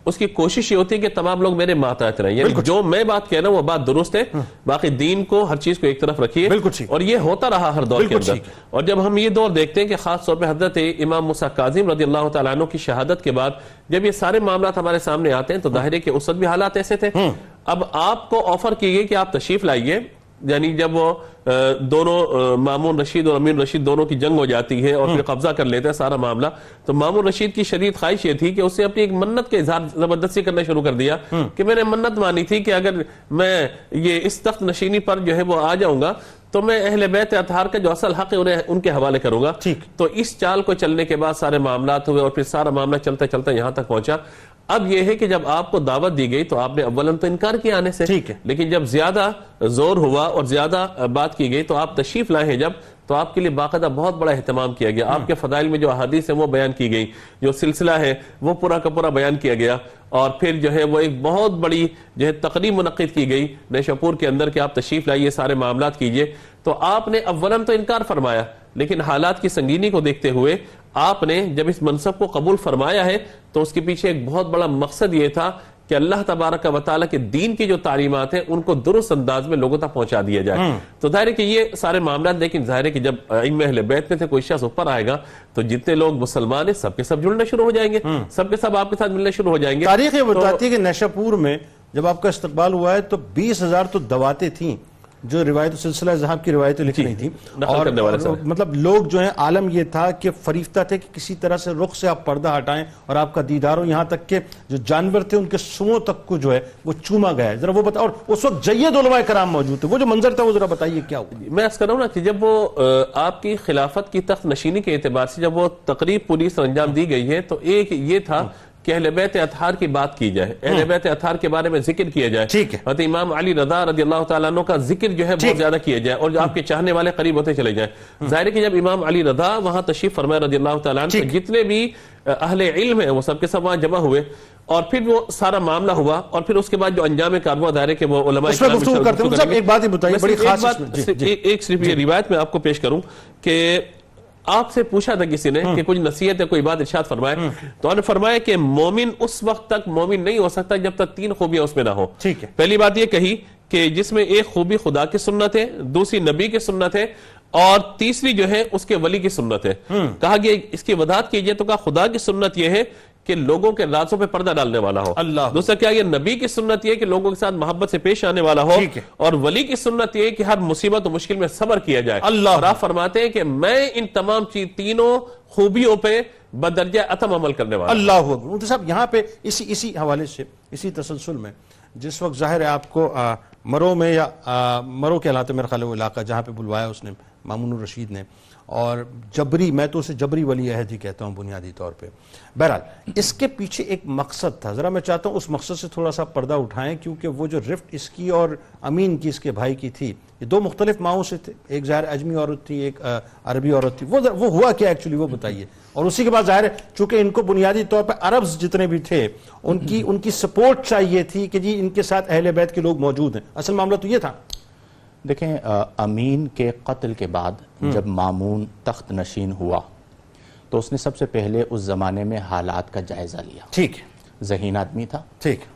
اس کی کوشش یہ ہوتی ہے کہ تمام لوگ میرے ماتحت رہیں، یعنی جو میں بات کہہ رہا ہوں وہ بات درست ہے، باقی دین کو ہر چیز کو ایک طرف رکھیے. اور یہ ہوتا رہا ہر دور کے اندر. اور جب ہم یہ دور دیکھتے ہیں کہ خاص طور پہ حضرت امام موسیٰ کاظم رضی اللہ تعالیٰ عنہ کی شہادت کے بعد جب یہ سارے معاملات ہمارے سامنے آتے ہیں تو ظاہر ہے کہ اس وقت بھی حالات ایسے تھے. اب آپ کو آفر کی گئی کہ آپ تشریف لائیے، یعنی جب وہ دونوں مامون رشید اور امین رشید دونوں کی جنگ ہو جاتی ہے اور پھر قبضہ کر لیتے ہیں سارا معاملہ، تو مامون رشید کی شدید خواہش یہ تھی کہ اسے اپنی ایک منت کے اظہار زبردستی کرنا شروع کر دیا کہ میں نے منت مانی تھی کہ اگر میں یہ اس تخت نشینی پر جو ہے وہ آ جاؤں گا تو میں اہل بیت اطہار کا جو اصل حق ہے انہیں ان کے حوالے کروں گا. تو اس چال کو چلنے کے بعد سارے معاملات ہوئے اور پھر سارا معاملہ چلتا چلتا یہاں تک پہنچا. اب یہ ہے کہ جب آپ کو دعوت دی گئی تو آپ نے اولاً تو انکار کیا آنے سے، لیکن جب زیادہ زور ہوا اور زیادہ بات کی گئی تو آپ تشریف لائے ہیں جب، تو آپ کے لیے باقاعدہ بہت بڑا اہتمام کیا گیا. آپ کے فضائل میں جو احادیث ہیں وہ بیان کی گئی، جو سلسلہ ہے وہ پورا کا پورا بیان کیا گیا، اور پھر جو ہے وہ ایک بہت بڑی جو ہے تقریب منعقد کی گئی نیشاپور کے اندر کہ آپ تشریف لائیے، سارے معاملات کیجئے. تو آپ نے اولاً تو انکار فرمایا، لیکن حالات کی سنگینی کو دیکھتے ہوئے آپ نے جب اس منصب کو قبول فرمایا ہے تو اس کے پیچھے ایک بہت بڑا مقصد یہ تھا کہ اللہ تبارک و تعالیٰ کے دین کی جو تعلیمات ہیں ان کو درست انداز میں لوگوں تک پہنچا دیا جائے. تو ظاہر ہے کہ یہ سارے معاملات، لیکن ظاہر ہے کہ جب ائمہ اہل بیت میں سے کوئی شخص اوپر آئے گا تو جتنے لوگ مسلمان ہیں سب کے سب جڑنا شروع ہو جائیں گے، سب کے سب آپ کے ساتھ ملنے شروع ہو جائیں گے. تاریخ یہ بتاتی ہے کہ نیشاپور میں جب آپ کا استقبال ہوا ہے تو 20,000 تو دواتیں تھیں جو روایت سلسلہ ذہاب کی روایتیں لکھ رہی تھیں، اور مطلب لوگ جو ہیں عالم یہ تھا کہ فریفتہ تھے کہ کسی طرح سے رخ سے آپ پردہ ہٹائیں اور آپ کا دیدار ہو، یہاں تک کہ جو جانور تھے ان کے سوؤں تک کو جو ہے وہ چوما گیا ہے. ذرا وہ بتا، اور اس وقت جید علماء کرام موجود تھے، وہ جو منظر تھا وہ ذرا بتائیے کیا ہوا. میں عرض کر رہا ہوں نا کہ جب وہ آپ کی خلافت کی تخت نشینی کے اعتبار سے جب وہ تقریب پولیس پر انجام دی گئی ہے تو ایک یہ تھا کہ اہل بیت اطہار کی بات کی جائے، اہل بیت اطہار کے بارے میں ذکر کیا جائے، حضرت امام علی رضا رضی اللہ تعالیٰ عنہ کا ذکر جو ہے بہت زیادہ کیا جائے اور جو آپ کے چاہنے والے قریب ہوتے چلے جائیں. ظاہر ہے کہ جب امام علی رضا وہاں تشریف فرمائے رضی اللہ تعالیٰ عنہ، جتنے بھی اہل علم ہیں وہ سب کے سب وہاں جمع ہوئے اور پھر وہ سارا معاملہ ہوا، اور پھر اس کے بعد جو انجام کار ہوا ظاہر ہے کہ وہ علماء کرام. ایک بات ہی بتائیے بڑی خاص، ایک صرف یہ روایت میں آپ کو پیش کروں کہ آپ سے پوچھا تھا کسی نے کہ کچھ نصیحت ہے، کوئی بات ارشاد فرمائے، تو انہوں نے فرمایا کہ مومن اس وقت تک مومن نہیں ہو سکتا جب تک 3 خوبیاں اس میں نہ ہو. پہلی بات یہ کہی کہ جس میں ایک خوبی خدا کی سنت ہے، دوسری نبی کی سنت ہے، اور تیسری جو ہے اس کے ولی کی سنت ہے. کہا گیا اس کی وضاحت کیجئے، تو کہا خدا کی سنت یہ ہے کہ لوگوں کے رازوں پہ پردہ ڈالنے والا ہو. دوسرا کیا یہ نبی کی سنت یہ کہ لوگوں کے ساتھ محبت سے پیش آنے والا ہو، اور ولی کی سنت یہ کہ ہر مصیبت و مشکل میں صبر کیا جائے. اور آپ فرماتے ہیں کہ میں ان تمام تینوں خوبیوں پہ بدرجہ اتم عمل کرنے والا. اللہ اکبر. مفتی صاحب یہاں پہ اسی حوالے سے اسی تسلسل میں جس وقت ظاہر ہے آپ کو مرو میں یا مرو کے علاقے میرا خیال ہے وہ علاقہ جہاں پہ بلوایا اس نے مامون الرشید نے، اور جبری، میں تو اسے جبری ولی عہد ہی کہتا ہوں بنیادی طور پہ. بہرحال اس کے پیچھے ایک مقصد تھا، ذرا میں چاہتا ہوں اس مقصد سے تھوڑا سا پردہ اٹھائیں، کیونکہ وہ جو رفت اس کی اور امین کی اس کے بھائی کی تھی، یہ 2 مختلف ماؤں سے تھے، ایک ظاہر اجمی عورت تھی، ایک عربی عورت تھی. وہ ہوا کیا ایکچولی وہ بتائیے. اور اسی کے بعد ظاہر ہے چونکہ ان کو بنیادی طور پہ عربز جتنے بھی تھے ان کی سپورٹ چاہیے تھی کہ جی ان کے ساتھ اہل بیت کے لوگ موجود ہیں. اصل معاملہ تو یہ تھا. دیکھیں، امین کے قتل کے بعد جب مامون تخت نشین ہوا تو اس نے سب سے پہلے اس زمانے میں حالات کا جائزہ لیا. ٹھیک ہے. ذہین آدمی تھا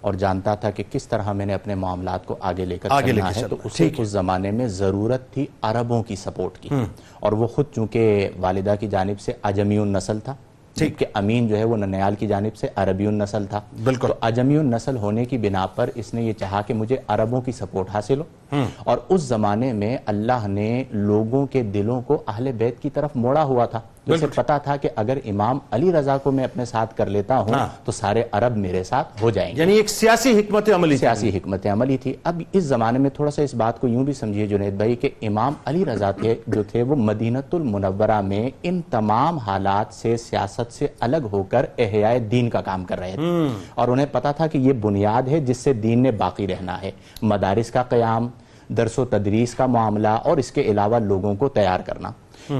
اور جانتا تھا کہ کس طرح میں نے اپنے معاملات کو آگے لے کر چلنا ہے. تو اسے اس زمانے میں ضرورت تھی عربوں کی سپورٹ کی، اور وہ خود چونکہ والدہ کی جانب سے عجمی النسل تھا، کہ امین جو ہے وہ ننیال کی جانب سے عربی النسل تھا. تو عجمی النسل ہونے کی بنا پر اس نے یہ چاہا کہ مجھے عربوں کی سپورٹ حاصل ہو، اور اس زمانے میں اللہ نے لوگوں کے دلوں کو اہل بیت کی طرف موڑا ہوا تھا. اسے پتا تھا کہ اگر امام علی رضا کو میں اپنے ساتھ کر لیتا ہوں تو سارے عرب میرے ساتھ ہو جائیں گے. یعنی ایک سیاسی حکمت عملی تھی. اب اس زمانے میں تھوڑا سا اس بات کو یوں بھی سمجھیے جنید بھائی کہ امام علی رضا جو تھے وہ مدینۃ المنورہ میں ان تمام حالات سے، سیاست سے الگ ہو کر احیاء دین کا کام کر رہے تھے، اور انہیں پتا تھا کہ یہ بنیاد ہے جس سے دین نے باقی رہنا ہے. مدارس کا قیام، درس و تدریس کا معاملہ اور اس کے علاوہ لوگوں کو تیار کرنا.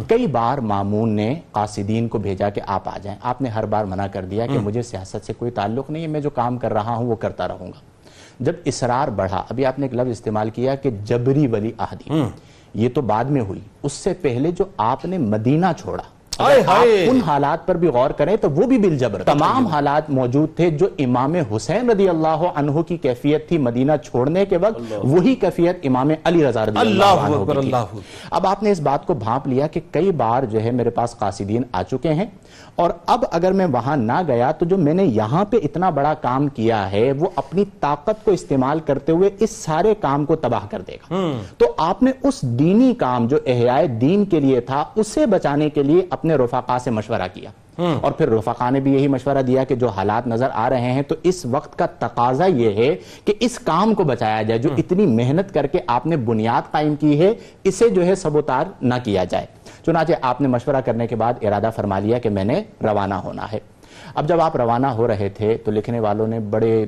کئی بار مامون نے قاصدین کو بھیجا کہ آپ آ جائیں. آپ نے ہر بار منع کر دیا کہ مجھے سیاست سے کوئی تعلق نہیں ہے, میں جو کام کر رہا ہوں وہ کرتا رہوں گا. جب اصرار بڑھا, ابھی آپ نے ایک لفظ استعمال کیا کہ جبری ولی عہدی, یہ تو بعد میں ہوئی, اس سے پہلے جو آپ نے مدینہ چھوڑا, آپ ان حالات پر بھی غور کریں تو وہ بھی بالجبر, تمام حالات موجود تھے جو امام حسین رضی اللہ عنہ کی کیفیت تھی مدینہ چھوڑنے کے وقت, وہی کیفیت امام علی رضا رضی اللہ عنہ کی تھی. اب آپ نے اس بات کو بھانپ لیا کہ کئی بار جو ہے میرے پاس قاصدین آ چکے ہیں, اور اب اگر میں وہاں نہ گیا تو جو میں نے یہاں پہ اتنا بڑا کام کیا ہے وہ اپنی طاقت کو استعمال کرتے ہوئے اس سارے کام کو تباہ کر دے گا. تو آپ نے اس دینی کام جو احیاء دین کے لیے تھا اسے بچانے کے لیے اپنے رفقا سے مشورہ کیا, اور پھر رفقا نے بھی یہی مشورہ دیا کہ جو حالات نظر آ رہے ہیں تو اس وقت کا تقاضا یہ ہے کہ اس کام کو بچایا جائے, جو اتنی محنت کر کے آپ نے بنیاد قائم کی ہے اسے جو ہے سبوتار نہ کیا جائے. چنانچہ آپ نے مشورہ کرنے کے بعد ارادہ فرما لیا کہ میں نے روانہ ہونا ہے. اب جب آپ روانہ ہو رہے تھے تو لکھنے والوں نے بڑے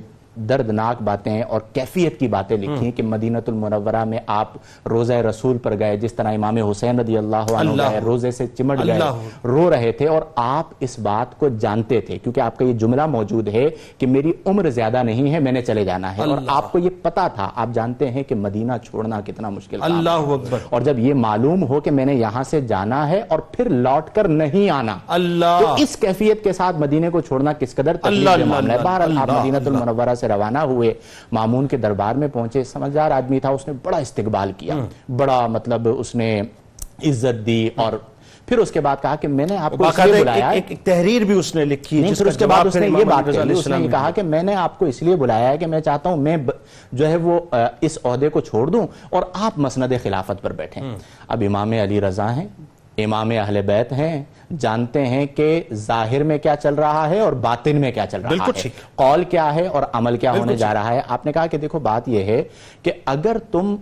دردناک باتیں اور کیفیت کی باتیں لکھی کہ مدینۃ المنورہ میں آپ روضہ رسول پر گئے, جس طرح امام حسین رضی اللہ عنہ گئے, روزے سے چمٹ گئے, رو رہے تھے, اور آپ اس بات کو جانتے تھے کیونکہ آپ کا یہ جملہ موجود ہے کہ میری عمر زیادہ نہیں ہے, میں نے چلے جانا ہے, اور آپ کو یہ پتا تھا, آپ جانتے ہیں کہ مدینہ چھوڑنا کتنا مشکل کام ہے. اللہ اکبر. اور جب یہ معلوم ہو کہ میں نے یہاں سے جانا ہے اور پھر لوٹ کر نہیں آنا, تو اس کیفیت کے ساتھ مدینے کو چھوڑنا کس قدر تکلیف کا معاملہ ہے. بہرحال آپ مدینۃ المنورہ سے روانہ ہوئے, مامون کے دربار میں پہنچے, سمجھدار آدمی تھا, اس نے بڑا استقبال کیا, بڑا مطلب اس نے عزت دی, اور پھر اس کے بعد کہا کہ میں نے آپ کو اس لیے بلایا, ایک تحریر بھی اس نے لکھی, پھر اس کے بعد اس نے یہ بات کہی, اس نے یہ کہا کہ میں نے آپ کو اس لیے بلایا ہے کہ میں چاہتا ہوں میں جو ہے وہ اس عہدے کو چھوڑ دوں اور آپ مسند خلافت پر بیٹھیں. اب امام علی رضا ہیں, امام اہل بیت ہیں, جانتے ہیں کہ ظاہر میں کیا چل رہا ہے اور باطن میں کیا چل رہا ہے, قول کیا ہے اور عمل کیا ہونے جا رہا ہے. آپ نے کہا کہ دیکھو بات یہ ہے کہ اگر تم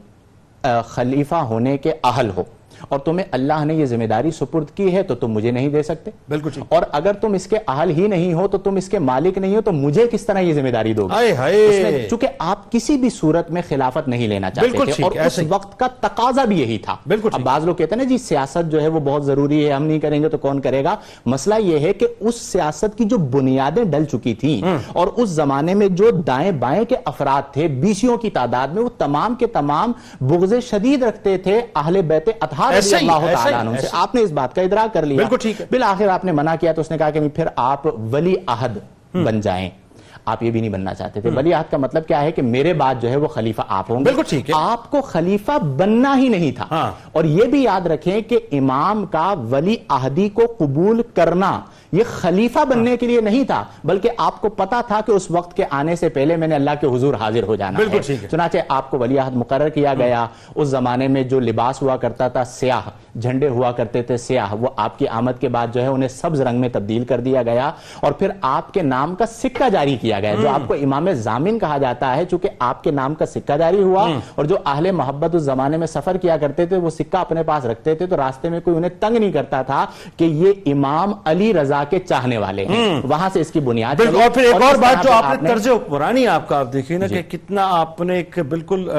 خلیفہ ہونے کے اہل ہو اور تمہیں اللہ نے یہ ذمہ داری سپرد کی ہے تو تم مجھے نہیں دے سکتے, اور اگر تم اس کے اہل ہی نہیں ہو تو تم اس کے مالک نہیں ہو تو مجھے کس طرح یہ ذمہ داری دو گے. چونکہ آپ کسی بھی صورت میں خلافت نہیں لینا چاہتے تھے اور اس وقت کا تقاضا بھی یہی تھا. اب بعض لوگ کہتے ہیں نا جی سیاست جو ہے وہ بہت ضروری ہے, ہم نہیں کریں گے تو کون کرے گا. مسئلہ یہ ہے کہ اس سیاست کی جو بنیادیں ڈل چکی تھیں اور اس زمانے میں جو دائیں بائیں کے افراد تھے بیسیوں کی تعداد میں, وہ تمام کے تمام بغض شدید رکھتے تھے اہل بیت اطہار رضی اللہ تعالیٰ عنہ سے. آپ نے اس بات کا ادراک کر لیا, بالآخر آپ نے منع کیا, تو اس نے کہا کہ پھر آپ ولی عہد بن جائیں. آپ یہ بھی نہیں بننا چاہتے تھے. ولی عہد کا مطلب کیا ہے کہ میرے بعد جو ہے وہ خلیفہ آپ ہوں گے. آپ کو خلیفہ بننا ہی نہیں تھا, اور یہ بھی یاد رکھیں کہ امام کا ولی عہدی کو قبول کرنا یہ خلیفہ بننے کے لیے نہیں تھا, بلکہ آپ کو پتا تھا کہ اس وقت کے آنے سے پہلے میں نے اللہ کے حضور حاضر ہو جانا ہے. چنانچہ آپ کو ولی عہد مقرر کیا گیا. اس زمانے میں جو لباس ہوا کرتا تھا سیاہ, جھنڈے ہوا کرتے تھے سیاہ, وہ آپ کی آمد کے بعد جو ہے انہیں سبز رنگ میں تبدیل کر دیا گیا, اور پھر آپ کے نام کا سکہ جاری کیا گیا جو آپ کو امام ضامن کہا جاتا ہے, چونکہ آپ کے نام کا سکہ جاری ہوا. اور جو اہل محبت اس زمانے میں سفر کیا کرتے تھے وہ سکہ اپنے پاس رکھتے تھے, تو راستے میں کوئی انہیں تنگ نہیں کرتا تھا کہ یہ امام علی رضا کے چاہنے والے ہیں. وہاں سے اس کی بنیاد. اور پھر ایک اور بات جو آپ نے طرز حکمرانی آپ کا آپ دیکھیے نا کہ کتنا آپ نے ایک بالکل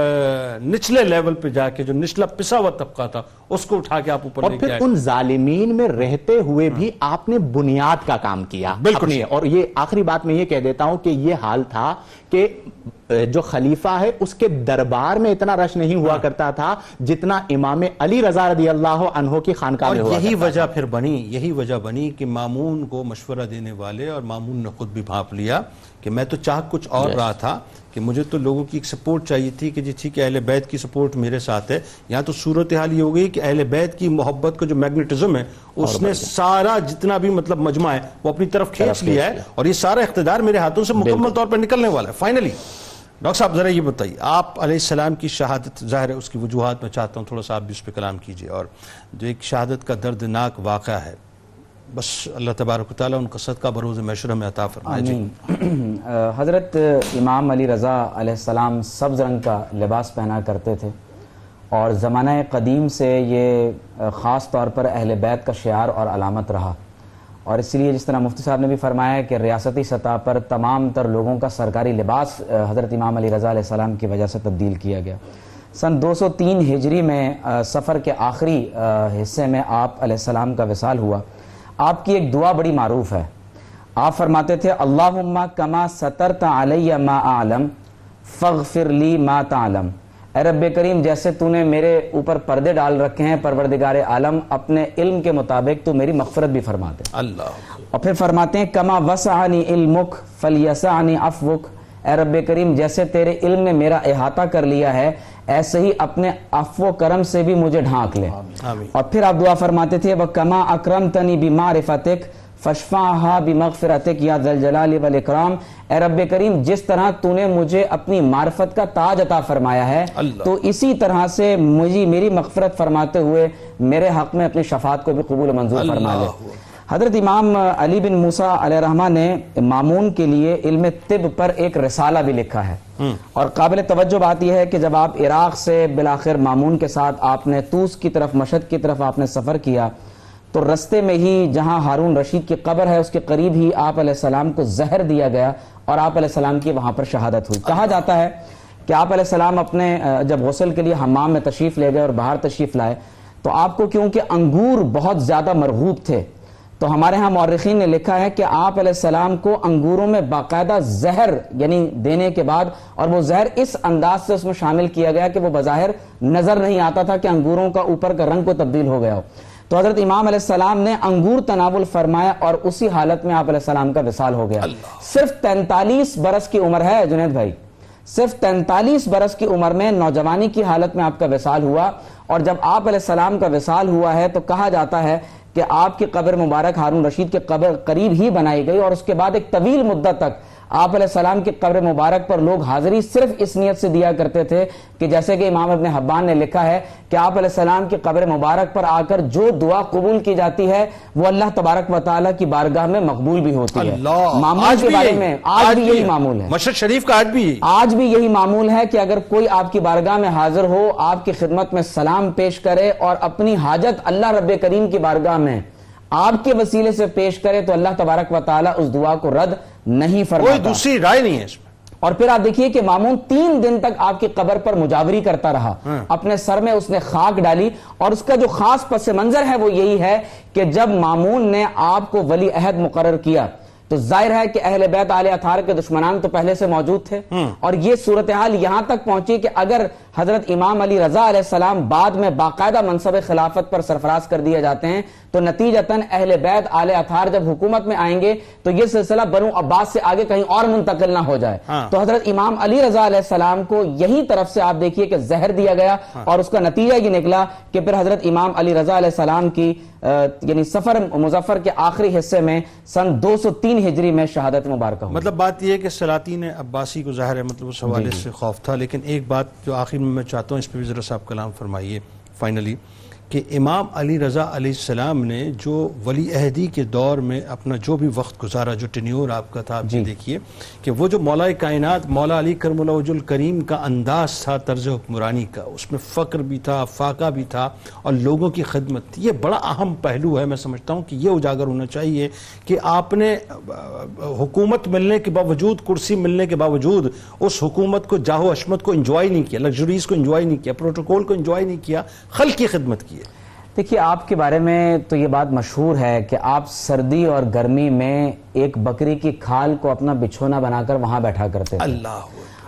نچلے لیول پہ جا کے جو نچلا پسا ہوا طبقہ تھا اس کو اٹھا کے آپ اوپر لے کے آئے, اور پھر ان ظالمین میں رہتے ہوئے بھی آپ نے بنیاد کا کام کیا. بالکل. اور یہ آخری بات میں یہ کہہ دیتا ہوں کہ یہ حال تھا کہ جو خلیفہ ہے اس کے دربار میں اتنا رش نہیں ہوا کرتا تھا جتنا امام علی رضا رضی اللہ عنہ کی خانقاہ میں ہوا کرتا تھا. یہی وجہ بنی کہ مامون کو مشورہ دینے والے, اور مامون نے خود بھی بھانپ لیا کہ میں تو چاہ کچھ اور رہا تھا کہ مجھے تو لوگوں کی ایک سپورٹ چاہیے تھی کہ جی ٹھیک ہے اہل بیت کی سپورٹ میرے ساتھ ہے. یہاں تو صورتحال یہ ہو گئی کہ اہل بیت کی محبت کا جو میگنیٹزم ہے اس نے سارا جتنا بھی مطلب مجمع ہے وہ اپنی طرف کھینچ لیا ہے, اور یہ سارا اقتدار میرے ہاتھوں سے مکمل طور پر نکلنے والا ہے. فائنلی ڈاکٹر صاحب ذرا یہ بتائیے, آپ علیہ السلام کی شہادت, ظاہر ہے اس کی وجوہات میں چاہتا ہوں تھوڑا سا آپ بھی اس پہ کلام کیجئے, اور جو ایک شہادت کا دردناک واقعہ ہے, بس اللہ تبارک و تعالیٰ ان کا صدقہ بروز محشر میں عطا فرمائے. حضرت امام علی رضا علیہ السلام سبز رنگ کا لباس پہنا کرتے تھے, اور زمانہ قدیم سے یہ خاص طور پر اہل بیت کا شعار اور علامت رہا, اور اس لیے جس طرح مفتی صاحب نے بھی فرمایا کہ ریاستی سطح پر تمام تر لوگوں کا سرکاری لباس حضرت امام علی رضا علیہ السلام کی وجہ سے تبدیل کیا گیا. سن 203 ہجری میں سفر کے آخری حصے میں آپ علیہ السلام کا وصال ہوا. آپ کی ایک دعا بڑی معروف ہے. آپ فرماتے تھے اللہم کما سترت علی ما اعلم فاغفر لی ما تعلم. اے رب کریم جیسے تو نے میرے اوپر پردے ڈال رکھے ہیں پروردگار عالم اپنے علم کے مطابق تو میری مغفرت بھی فرما دے. اللہ. اور پھر فرماتے ہیں کما وسعنی علمک فلیسعنی عفوک. اے رب کریم جیسے تیرے علم نے میرا احاطہ کر لیا ہے ایسے ہی اپنے عفو و کرم سے بھی مجھے ڈھانک لے. اور پھر آپ دعا فرماتے تھے وَكَمَا أَكْرَمْتَنِي بِمَعْرِفَتِكَ فَاشْفَعْهَا بِمَغْفِرَتِكَ يَا ذَا الْجَلَالِ وَالْإِكْرَامِ. اے رب کریم جس طرح تو نے مجھے اپنی معرفت کا تاج عطا فرمایا ہے تو اسی طرح سے مجھے میری مغفرت فرماتے ہوئے میرے حق میں اپنی شفاعت کو بھی قبول و منظور فرما لے. حضرت امام علی بن موسیٰ علیہ الرحمہ نے مامون کے لیے علم طب پر ایک رسالہ بھی لکھا ہے. اور قابل توجہ بات یہ ہے کہ جب آپ عراق سے بالآخر مامون کے ساتھ آپ نے طوس کی طرف مشہد کی طرف آپ نے سفر کیا تو رستے میں ہی جہاں ہارون رشید کی قبر ہے اس کے قریب ہی آپ علیہ السلام کو زہر دیا گیا اور آپ علیہ السلام کی وہاں پر شہادت ہوئی. کہا جاتا ہے کہ آپ علیہ السلام اپنے جب غسل کے لیے حمام میں تشریف لے گئے اور باہر تشریف لائے تو آپ کو کیونکہ انگور بہت زیادہ مرغوب تھے تو ہمارے ہاں مورخین نے لکھا ہے کہ آپ علیہ السلام کو انگوروں میں باقاعدہ زہر یعنی دینے کے بعد اور وہ زہر اس انداز سے اس میں شامل کیا گیا کہ وہ بظاہر نظر نہیں آتا تھا کہ انگوروں کا اوپر کا رنگ کو تبدیل ہو گیا ہو. تو حضرت امام علیہ السلام نے انگور تناول فرمایا اور اسی حالت میں آپ علیہ السلام کا وصال ہو گیا. صرف 43 برس کی عمر ہے جنید بھائی, صرف 43 برس کی عمر میں نوجوانی کی حالت میں آپ کا وصال ہوا. اور جب آپ علیہ السلام کا وصال ہوا ہے تو کہا جاتا ہے کہ آپ کی قبر مبارک ہارون رشید کے قبر قریب ہی بنائی گئی اور اس کے بعد ایک طویل مدت تک آپ علیہ السلام کی قبر مبارک پر لوگ حاضری صرف اس نیت سے دیا کرتے تھے کہ جیسے کہ امام ابن حبان نے لکھا ہے کہ آپ علیہ السلام کی قبر مبارک پر آ کر جو دعا قبول کی جاتی ہے وہ اللہ تبارک و تعالیٰ کی بارگاہ میں مقبول بھی ہوتی ہے. معمول کے بارے میں آج بھی یہی معمول ہے. مشہد شریف کا آج بھی یہی معمول ہے کہ اگر کوئی آپ کی بارگاہ میں حاضر ہو آپ کی خدمت میں سلام پیش کرے اور اپنی حاجت اللہ رب کریم کی بارگاہ میں آپ کے وسیلے سے پیش کرے تو اللہ تبارک و تعالیٰ اس دعا کو رد نہیں فرماتا. کوئی دوسری رائے نہیں ہے اس میں. اور پھر آپ دیکھیے کہ مامون 3 دن تک آپ کی قبر پر مجاوری کرتا رہا. اپنے سر میں اس نے خاک ڈالی اور اس کا جو خاص پس منظر ہے وہ یہی ہے کہ جب مامون نے آپ کو ولی عہد مقرر کیا تو ظاہر ہے کہ اہل بیت آل اطہار کے دشمنان تو پہلے سے موجود تھے اور یہ صورتحال یہاں تک پہنچی کہ اگر حضرت امام علی رضا علیہ السلام بعد میں باقاعدہ منصب خلافت پر سرفراز کر دیے جاتے ہیں تو نتیجتاً اہل بیت آل اطہار جب حکومت میں آئیں گے تو یہ سلسلہ بنو عباس سے آگے کہیں اور منتقل نہ ہو جائے. تو حضرت امام علی رضا علیہ السلام کو یہی طرف سے آپ دیکھیے کہ زہر دیا گیا اور اس کا نتیجہ یہ نکلا کہ پھر حضرت امام علی رضا علیہ السلام کی یعنی سفر مظفر کے آخری حصے میں سن 203 ہجری میں شہادت مبارکہ ہوئی. مطلب بات یہ ہے کہ سلاطین عباسی کو ظاہر ہے مطلب اس حوالے سے خوف تھا. لیکن ایک بات جو آخر میں چاہتا ہوں اس پہ بھی ذرا صاحب کلام فرمائیے فائنلی کہ امام علی رضا علیہ السلام نے جو ولی عہدی کے دور میں اپنا جو بھی وقت گزارا جو ٹینیور آپ کا تھا آپ دیکھیے کہ وہ جو مولا کائنات مولا علی کرم اللہ وجہ الکریم کا انداز تھا طرز حکمرانی کا اس میں فقر بھی تھا فاقہ بھی تھا اور لوگوں کی خدمت تھی. یہ بڑا اہم پہلو ہے. میں سمجھتا ہوں کہ یہ اجاگر ہونا چاہیے کہ آپ نے حکومت ملنے کے باوجود کرسی ملنے کے باوجود اس حکومت کو جاہ و عشمت کو انجوائے نہیں کیا, لگژریز کو انجوائے نہیں کیا, پروٹوکول کو انجوائے نہیں کیا, خلق کی خدمت کی. دیکھیے آپ کے بارے میں تو یہ بات مشہور ہے کہ آپ سردی اور گرمی میں ایک بکری کی کھال کو اپنا بچھونا بنا کر وہاں بیٹھا کرتے تھے.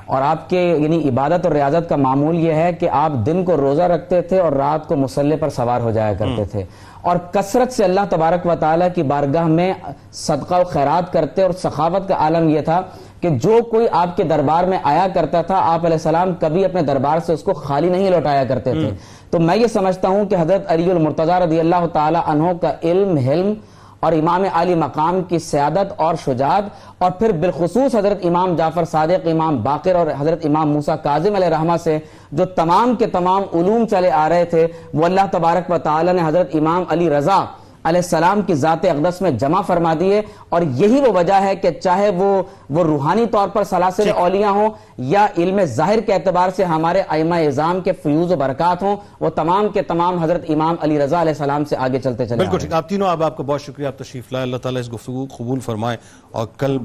اور آپ کے یعنی عبادت اور ریاضت کا معمول یہ ہے کہ آپ دن کو روزہ رکھتے تھے اور رات کو مصلی پر سوار ہو جایا کرتے تھے اور کثرت سے اللہ تبارک و تعالیٰ کی بارگاہ میں صدقہ و خیرات کرتے. اور سخاوت کا عالم یہ تھا کہ جو کوئی آپ کے دربار میں آیا کرتا تھا آپ علیہ السلام کبھی اپنے دربار سے اس کو خالی نہیں لوٹایا کرتے تھے. تو میں یہ سمجھتا ہوں کہ حضرت علی المرتضیٰ رضی اللہ تعالی عنہ کا علم حلم اور امام علی مقام کی سیادت اور شجاعت اور پھر بالخصوص حضرت امام جعفر صادق امام باقر اور حضرت امام موسیٰ کاظم علیہ رحمہ سے جو تمام کے تمام علوم چلے آ رہے تھے وہ اللہ تبارک و تعالی نے حضرت امام علی رضا علیہ السلام کی ذات اقدس میں جمع فرما دیے. اور یہی وہ وجہ ہے کہ چاہے وہ روحانی طور پر سلاسل اولیاء ہوں یا علم ظاہر کے اعتبار سے ہمارے ائمہ اعظام کے فیوز و برکات ہوں وہ تمام کے تمام حضرت امام علی رضا علیہ السلام سے آگے چلتے چلے. بالکل ٹھیک. آپ تینوں آپ کا بہت شکریہ, آپ تشریف لائے. اللہ تعالیٰ اس گفتگو قبول فرمائے اور کل